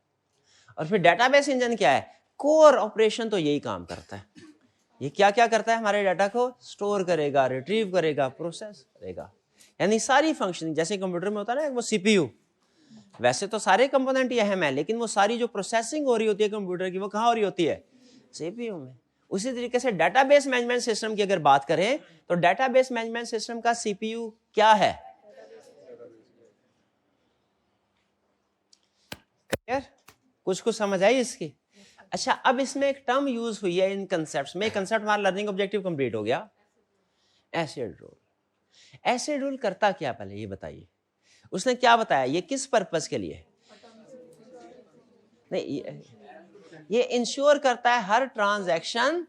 और फिर डेटाबेस इंजन क्या है? कोर ऑपरेशन तो यही काम करता है। ये क्या क्या करता है? हमारे डाटा को स्टोर करेगा, रिट्रीव करेगा, प्रोसेस करेगा, यानी सारी फंक्शनिंग। जैसे कंप्यूटर में होता है ना वो सीपीयू, वैसे तो सारे कंपोनेंट ही अहम है, लेकिन वो सारी जो प्रोसेसिंग हो रही होती है कंप्यूटर की, वो कहाँ हो रही होती है? सीपीयू में। उसी तरीके से डेटाबेस मैनेजमेंट सिस्टम की अगर बात करें तो डेटाबेस मैनेजमेंट सिस्टम का सीपीयू क्या है? क्लियर? कुछ कुछ समझ आई इसकी? अच्छा, अब इसमें एक टर्म यूज हुई है इन कंसेप्ट्स में। कंसेप्ट हमारा लर्निंग ऑब्जेक्टिव कंप्लीट हो गया। Acid rule. एसिड रूल करता क्या, पहले ये बताइए। उसने क्या बताया? ये किस पर्पस के लिए? नहीं, ये इंश्योर करता है हर ट्रांजैक्शन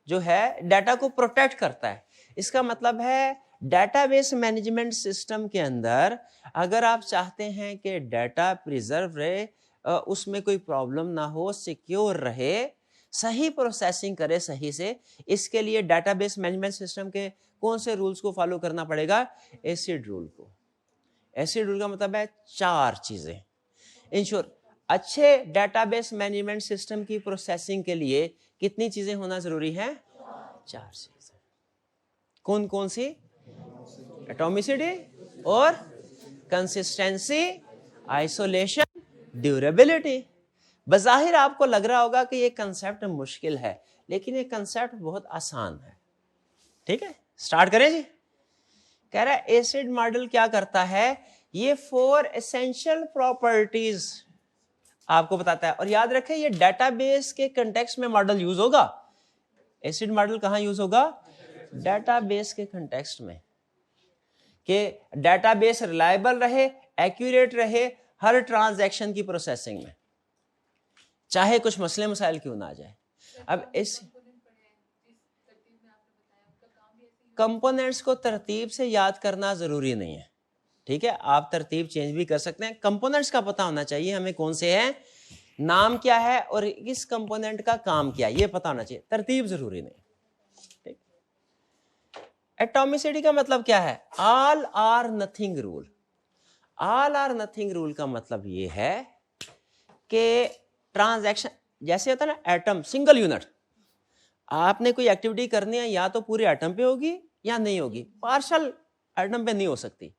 जो है डाटा को प्रोटेक्ट करता है। इसका मतलब है डेटाबेस मैनेजमेंट सिस्टम के अंदर अगर आप चाहते हैं कि डाटा प्रिजर्व रहे, उसमें कोई प्रॉब्लम ना हो, सिक्योर रहे, सही प्रोसेसिंग करे सही से, इसके लिए डेटाबेस मैनेजमेंट सिस्टम के कौन से रूल्स को फॉलो करना पड़ेगा? एसिड रूल को। एसिड रूल का मतलब है 4 चीजें इंश्योर। अच्छे डेटाबेस मैनेजमेंट सिस्टम की प्रोसेसिंग के लिए कितनी चीजें होना जरूरी है? 4 चीजें। कौन कौन सी? एटॉमिसिटी और कंसिस्टेंसी, आइसोलेशन, ड्यूरेबिलिटी। बज़ाहिर आपको लग रहा होगा कि ये कंसेप्ट मुश्किल है, लेकिन ये कंसेप्ट बहुत आसान है। ठीक है, स्टार्ट करें जी। कह रहा है एसिड मॉडल क्या करता है? ये 4 एसेंशियल प्रॉपर्टीज आपको बताता है। और याद रखें ये डेटाबेस के कंटेक्स्ट में मॉडल यूज होगा। एसिड मॉडल कहां यूज होगा? डेटाबेस के कंटेक्स्ट में, कि डेटाबेस रिलायबल रहे, एक्यूरेट रहे हर ट्रांजैक्शन की प्रोसेसिंग में, चाहे कुछ मसले मसाइल क्यों ना आ जाए। अब इस कंपोनेंट्स को तरतीब से याद करना जरूरी नहीं है, ठीक है, आप तरतीब चेंज भी कर सकते हैं। कंपोनेंट्स का पता होना चाहिए हमें कौन से हैं, नाम क्या है और इस कंपोनेंट का काम क्या है, ये पता होना चाहिए, तरतीब जरूरी नहीं। ठीक। एटॉमिसिटी का मतलब क्या है? All or nothing rule. All or nothing rule का मतलब ये है कि ट्रांजैक्शन जैसे होता है ना, एटम सिंगल यूनिट, आपने कोई एक्टिविटी करनी है या तो पूरे एटम पे होगी या नहीं होगी, पार्शल एटम पे नहीं हो सकती।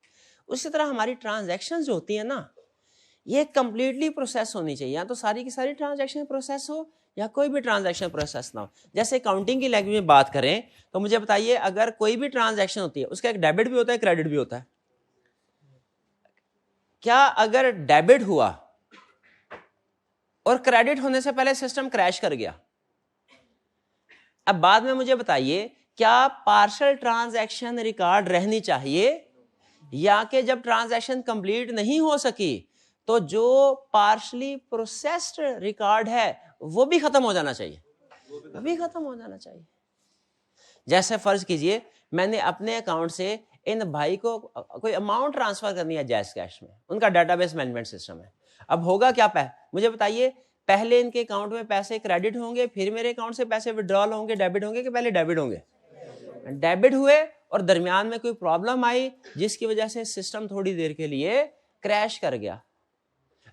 उसी तरह हमारी ट्रांजैक्शंस जो होती है ना, ये कंप्लीटली प्रोसेस होनी चाहिए, या तो सारी की सारी ट्रांजैक्शन प्रोसेस हो या कोई भी ट्रांजैक्शन प्रोसेस ना हो। जैसे काउंटिंग की लैंग्वेज में बात करें तो मुझे बताइए, अगर कोई भी ट्रांजैक्शन होती है उसका एक डेबिट भी होता है, क्रेडिट भी होता है। क्या अगर डेबिट हुआ और क्रेडिट होने से पहले सिस्टम क्रैश कर गया, अब बाद में मुझे बताइए क्या पार्शियल ट्रांजैक्शन रिकॉर्ड रहनी चाहिए, या कि जब ट्रांजैक्शन कंप्लीट नहीं हो सकी तो जो पार्शली प्रोसेस्ड रिकॉर्ड है वो भी खत्म हो जाना चाहिए, वो भी खत्म हो जाना चाहिए। जैसे फर्ज कीजिए मैंने अपने अकाउंट से इन भाई को कोई अमाउंट ट्रांसफर करनी है जैस कैश में, उनका डेटाबेस मैनेजमेंट सिस्टम है। अब होगा क्या, मुझे बताइए पहले इनके अकाउंट में पैसे क्रेडिट होंगे, फिर मेरे अकाउंट से पैसे विड्रॉल होंगे, डेबिट होंगे, कि पहले डेबिट होंगे? डेबिट हुए और दरमियान में कोई प्रॉब्लम आई जिसकी वजह से सिस्टम थोड़ी देर के लिए क्रैश कर गया।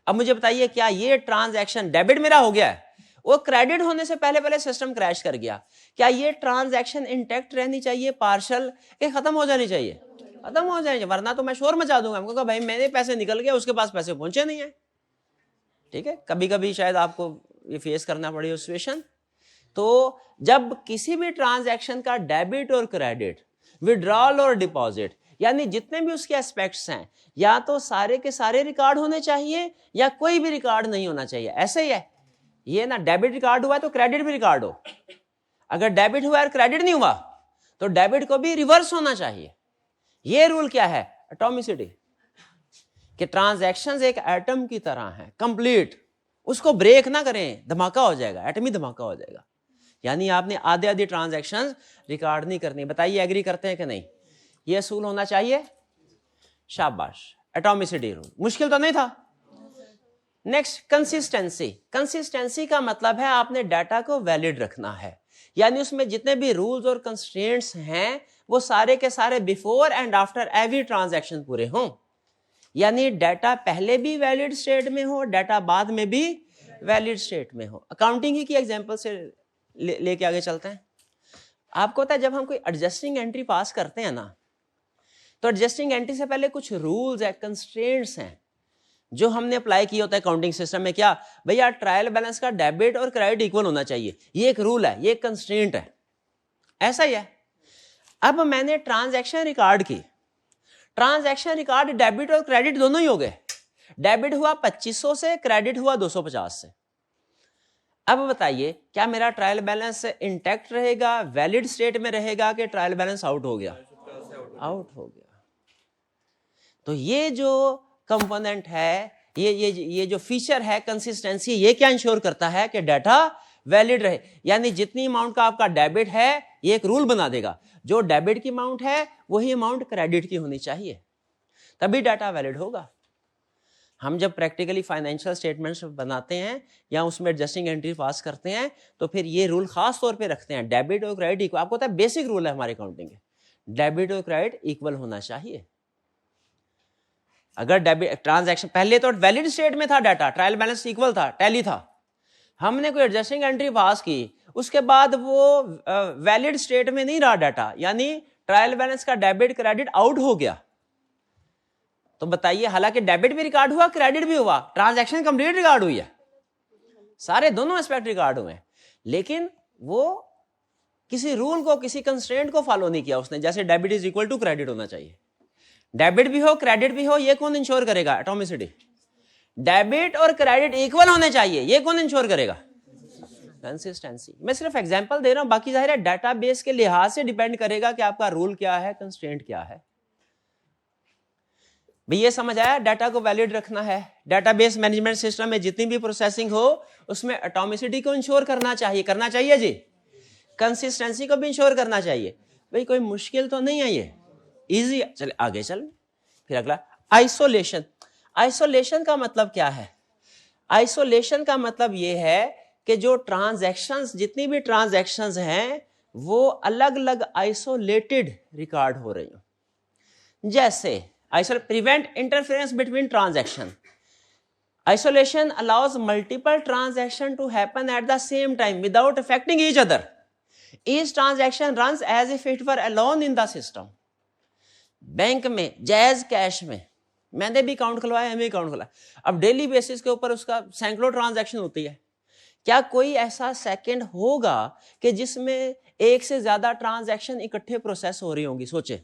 अब मुझे बताइए क्या ये ट्रांजैक्शन डेबिट मेरा हो गया है, वो क्रेडिट होने से पहले पहले सिस्टम क्रैश कर गया, क्या ये ट्रांजैक्शन इंटैक्ट रहनी चाहिए, पार्शल, के खत्म हो जानी चाहिए? खत्म हो जानी चाहिए, वरना तो मैं शोर मचा दूंगा, हमको कहा भाई मेरे पैसे निकल गए, उसके पास पैसे पहुंचे नहीं है। ठीक है, कभी कभी शायद आपको ये फेस करना पड़े सिचुएशन। तो जब किसी भी ट्रांजैक्शन का डेबिट और क्रेडिट, विड्रॉल और डिपॉजिट, यानी जितने भी उसके एस्पेक्ट्स हैं, या तो सारे के सारे रिकॉर्ड होने चाहिए या कोई भी रिकॉर्ड नहीं होना चाहिए। ऐसे ही है ये ना, डेबिट रिकॉर्ड हुआ तो क्रेडिट भी रिकॉर्ड हो, अगर डेबिट हुआ और क्रेडिट नहीं हुआ तो डेबिट को भी रिवर्स होना चाहिए। ये रूल क्या है? एटॉमिसिटी, कि ट्रांजैक्शंस एक एटम की तरह हैं, कंप्लीट, उसको ब्रेक ना करें, धमाका हो जाएगा, एटमी धमाका हो जाएगा। यानी आपने आधे आधे ट्रांजैक्शंस रिकॉर्ड नहीं करनी। बताइए एग्री करते हैं कि नहीं? ये असूल होना चाहिए। शाबाश, एटॉमिसिटी रूल मुश्किल तो नहीं था। Next, consistency. कंसिस्टेंसी का मतलब है आपने डाटा को वैलिड रखना है, यानी उसमें जितने भी रूल्स और कंस्ट्रेंट्स हैं वो सारे के सारे before and after every transaction पूरे हों, यानी डाटा पहले भी वैलिड स्टेट में हो, डाटा बाद में भी वैलिड स्टेट में हो। अकाउंटिंग ही की एग्जांपल से लेके आगे चलते हैं। आपको पता है जब हम कोई एडजस्टिंग एंट्री पास करते हैं ना, तो एडजस्टिंग एंट्री से पहले कुछ रूल्स है, कंस्ट्रेंट्स हैं जो हमने अप्लाई किया होता है अकाउंटिंग सिस्टम में। क्या भैया, ट्रायल बैलेंस का डेबिट और क्रेडिट इक्वल होना चाहिए, ये एक रूल है, ये एक कंस्ट्रेंट है, ऐसा ही है। अब मैंने ट्रांजैक्शन रिकॉर्ड की, ट्रांजैक्शन रिकॉर्ड डेबिट और क्रेडिट दोनों ही हो गए, डेबिट हुआ 2500 से, क्रेडिट हुआ 250 से। अब बताइए क्या मेरा ट्रायल बैलेंस इंटैक्ट रहेगा, वैलिड स्टेट में रहेगा, कि ट्रायल बैलेंस आउट हो गया? आउट हो गया। तो ये जो कंपोनेंट है, ये जो फीचर है कंसिस्टेंसी, ये क्या इंश्योर करता है कि डाटा वैलिड रहे, यानी जितनी अमाउंट का आपका डेबिट है ये एक रूल बना देगा, जो डेबिट की अमाउंट है वही अमाउंट क्रेडिट की होनी चाहिए, तभी डाटा वैलिड होगा। हम जब प्रैक्टिकली फाइनेंशियल स्टेटमेंट्स बनाते हैं या उसमें एडजस्टिंग एंट्री पास करते हैं तो फिर ये रूल खास तौर पे रखते हैं, डेबिट और क्रेडिट इक्वल। आपको पता है बेसिक रूल है हमारे अकाउंटिंग के, डेबिट और क्रेडिट इक्वल होना चाहिए। अगर डेबिट ट्रांजैक्शन पहले तो वैलिड स्टेट में था डाटा, ट्रायल बैलेंस इक्वल था, टैली था, हमने कोई एडजस्टिंग एंट्री पास की, उसके बाद वो वैलिड स्टेट में नहीं रहा डाटा, यानी ट्रायल बैलेंस का डेबिट क्रेडिट आउट हो गया, तो बताइए हालांकि डेबिट भी रिकॉर्ड हुआ, क्रेडिट भी हुआ, ट्रांजैक्शन कंप्लीट रिकॉर्ड हुई है, सारे दोनों एस्पेक्ट रिकॉर्ड हुए हैं, लेकिन वो किसी रूल को, किसी कंस्ट्रेंट को फॉलो नहीं किया उसने, जैसे debit is equal to credit होना चाहिए। डेबिट भी हो क्रेडिट भी हो, ये कौन इंश्योर करेगा? एटॉमिसिटी। डेबिट और क्रेडिट इक्वल होने चाहिए, ये कौन इंश्योर करेगा? कंसिस्टेंसी। मैं सिर्फ एग्जांपल दे रहा हूं, बाकी जाहिर है डेटाबेस के लिहाज से डिपेंड करेगा कि आपका रूल क्या है, कंस्ट्रेंट क्या है। भाई ये समझ आया, डाटा को वैलिड रखना है। डेटाबेस मैनेजमेंट सिस्टम में जितनी भी प्रोसेसिंग हो उसमें एटॉमिसिटी को इंश्योर करना चाहिए जी, कंसिस्टेंसी को भी इंश्योर करना चाहिए। भाई कोई मुश्किल तो नहीं है, ये इजी। चले आगे चल, फिर अगला आइसोलेशन। आइसोलेशन का मतलब क्या है? आइसोलेशन का मतलब ये है कि जो ट्रांजैक्शंस, जितनी भी ट्रांजैक्शंस हैं वो अलग अलग आइसोलेटेड रिकॉर्ड हो रही हो। जैसे prevent interference between transaction. Isolation allows multiple transactions to happen at the same time without affecting each other. Each transaction runs as if it were alone in the system. Bank में, jazz cash में मैंने भी account खुलवाया, हमें account खुला, अब daily basis के ऊपर उसका सैकड़ों ट्रांजैक्शन होती है। क्या कोई ऐसा सेकंड होगा कि जिसमें एक से ज्यादा ट्रांजैक्शन इकट्ठे प्रोसेस हो रही होंगी? सोचे,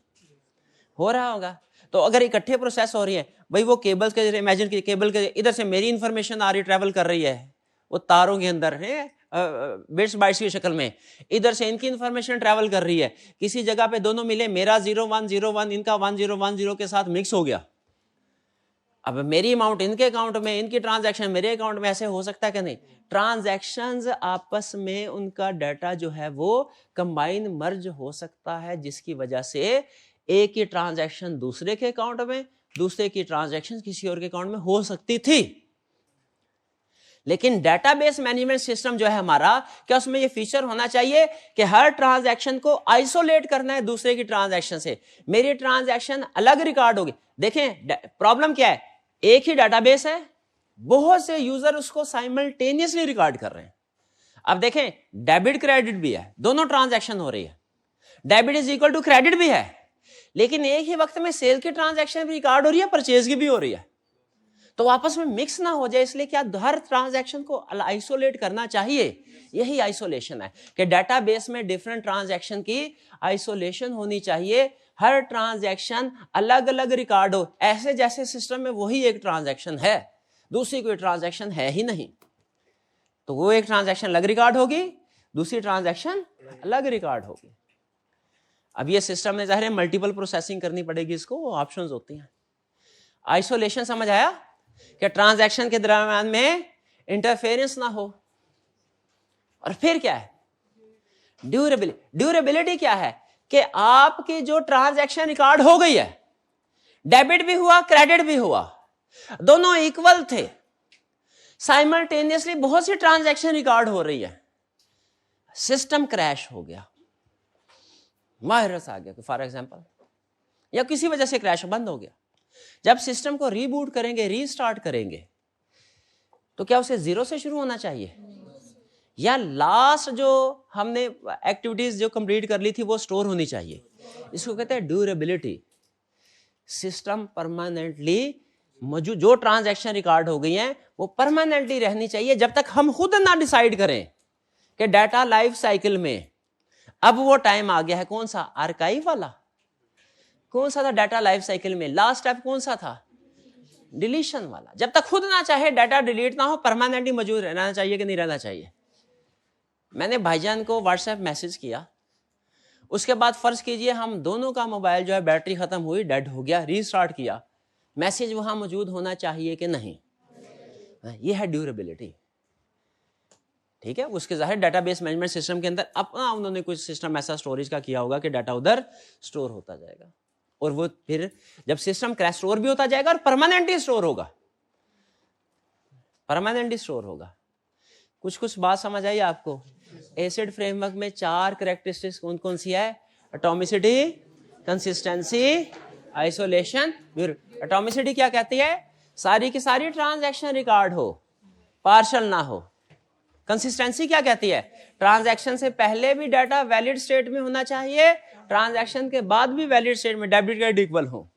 हो रहा होगा। तो अगर इकट्ठे प्रोसेस हो रही है भाई, वो केबल्स के, इमेजिन कीजिए केबल के इधर से मेरी इंफॉर्मेशन आ रही, ट्रैवल कर रही है वो तारों के अंदर है, बिट्स बाइट्स की शक्ल में, इधर से इनकी इंफॉर्मेशन ट्रैवल कर रही है, किसी जगह पे दोनों मिले, मेरा 0101 इनका 1010 के साथ मिक्स हो गया, अब मेरी अमाउंट इनके अकाउंट में, इनकी ट्रांजैक्शन मेरे अकाउंट में, ऐसे हो सकता है कि नहीं? ट्रांजैक्शंस आपस में उनका डाटा जो है वो कंबाइन मर्ज हो सकता है, जिसकी वजह से एक की ट्रांजैक्शन दूसरे के अकाउंट में, दूसरे की ट्रांजैक्शन किसी और के अकाउंट में हो सकती थी। लेकिन डेटाबेस मैनेजमेंट सिस्टम जो है हमारा, क्या उसमें ये फीचर होना चाहिए कि हर ट्रांजैक्शन को आइसोलेट करना है दूसरे की ट्रांजैक्शन से, मेरी ट्रांजैक्शन अलग रिकॉर्ड होगी। देखें प्रॉब्लम क्या है, एक ही डेटाबेस है, बहुत से यूजर उसको साइमल्टेनियसली रिकॉर्ड कर रहे हैं। अब देखें डेबिट क्रेडिट भी है, दोनों ट्रांजैक्शन हो रही है, debit is equal to credit भी है, लेकिन एक ही वक्त में सेल की ट्रांजैक्शन भी रिकॉर्ड हो रही है, परचेज की भी हो रही है, तो आपस में मिक्स ना हो जाए, इसलिए क्या हर ट्रांजैक्शन को आइसोलेट करना चाहिए। यही आइसोलेशन है कि डेटाबेस में डिफरेंट ट्रांजैक्शन की आइसोलेशन होनी चाहिए, हर ट्रांजैक्शन अलग अलग रिकॉर्ड हो, ऐसे जैसे सिस्टम में वही एक ट्रांजैक्शन है, दूसरी कोई ट्रांजैक्शन है ही नहीं, तो वो एक ट्रांजैक्शन अलग रिकॉर्ड होगी, दूसरी ट्रांजैक्शन अलग रिकॉर्ड होगी। अब ये सिस्टम में जाहिर है मल्टीपल प्रोसेसिंग करनी पड़ेगी, इसको वो ऑप्शंस होती हैं। आइसोलेशन समझ आया कि ट्रांजैक्शन के दरम्यान में इंटरफेरेंस ना हो। और फिर क्या है ड्यूरेबिलिटी। ड्यूरेबिलिटी क्या है कि आपकी जो ट्रांजैक्शन रिकॉर्ड हो गई है, डेबिट भी हुआ क्रेडिट भी हुआ, दोनों इक्वल थे, साइमल्टेनियसली बहुत सी ट्रांजैक्शन रिकॉर्ड हो रही है, सिस्टम क्रैश हो गया, वायरस आ गया फॉर एग्जांपल, या किसी वजह से क्रैश बंद हो गया, जब सिस्टम को रीबूट करेंगे, रीस्टार्ट करेंगे, तो क्या उसे जीरो से शुरू होना चाहिए, या लास्ट जो हमने एक्टिविटीज जो कंप्लीट कर ली थी वो स्टोर होनी चाहिए? इसको कहते हैं ड्यूरेबिलिटी। सिस्टम परमानेंटली मौजूद, जो ट्रांजैक्शन रिकॉर्ड हो गई हैं वो परमानेंटली रहनी चाहिए, जब तक हम खुद ना डिसाइड करें कि डाटा लाइफ साइकिल में अब वो टाइम आ गया है। कौन सा? आर्काइव वाला। कौन सा था डाटा लाइफ साइकिल में? लास्ट स्टेप कौन सा था? डिलीशन वाला। जब तक खुद ना चाहे डाटा डिलीट ना हो, परमानेंटली मौजूद रहना चाहिए कि नहीं रहना चाहिए? मैंने भाईजान को व्हाट्सएप मैसेज किया, उसके बाद फर्ज कीजिए हम दोनों का मोबाइल जो है बैटरी खत्म हुई, डेड हो गया, रीस्टार्ट किया, मैसेज वहां मौजूद होना चाहिए कि नहीं? ये है ड्यूरेबिलिटी। ठीक है, उसके जाहिर डेटाबेस मैनेजमेंट सिस्टम के अंदर अपना उन्होंने कुछ सिस्टम ऐसा स्टोरेज का किया होगा कि डाटा उधर स्टोर होता जाएगा, और वो फिर जब सिस्टम क्रैश स्टोर भी होता जाएगा और परमानेंटली स्टोर होगा, परमानेंटली स्टोर होगा। कुछ कुछ बात समझ आई आपको? एसिड फ्रेमवर्क में 4 कैरेक्टरिस्टिक्स कौन कौन सी है? Atomicity, consistency, isolation. एटॉमिसिटी क्या कहती है? सारी की सारी ट्रांजैक्शन रिकॉर्ड हो, पार्शल ना हो। कंसिस्टेंसी क्या कहती है? ट्रांजैक्शन से पहले भी डाटा वैलिड स्टेट में होना चाहिए, ट्रांजैक्शन के बाद भी वैलिड स्टेट में, डेबिट क्रेडिट इक्वल हो।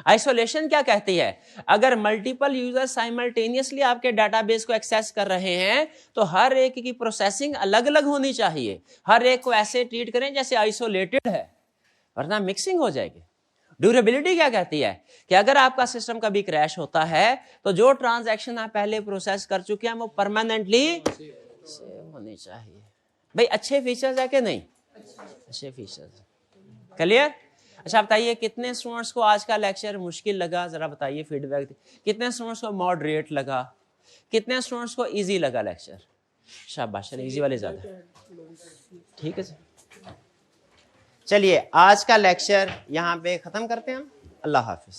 आइसोलेशन क्या कहती है? अगर मल्टीपल यूजर साइमल्टेनियसली आपके डाटाबेस को एक्सेस कर रहे हैं तो हर एक की प्रोसेसिंग अलग अलग होनी चाहिए, हर एक को ऐसे ट्रीट करें जैसे आइसोलेटेड है, वरना मिक्सिंग हो जाएगी। ड्यूरेबिलिटी क्या कहती है कि अगर आपका सिस्टम कभी क्रैश होता है तो जो ट्रांजैक्शन आप पहले प्रोसेस कर चुके हैं वो परमानेंटली सेव होनी चाहिए। भाई अच्छे फीचर्स है कि नहीं? अच्छे फीचर्स। क्लियर? अच्छा बताइए, कितने स्टूडेंट्स को आज का लेक्चर मुश्किल लगा? जरा बताइए, फीडबैक। कितने स्टूडेंट्स को मॉडरेट लगा? कितने स्टूडेंट्स को इजी लगा लेक्चर? शाबाश, इजी वाले ज्यादा। ठीक है सर, चलिए आज का लेक्चर यहाँ पे खत्म करते हैं हम। अल्लाह हाफिज।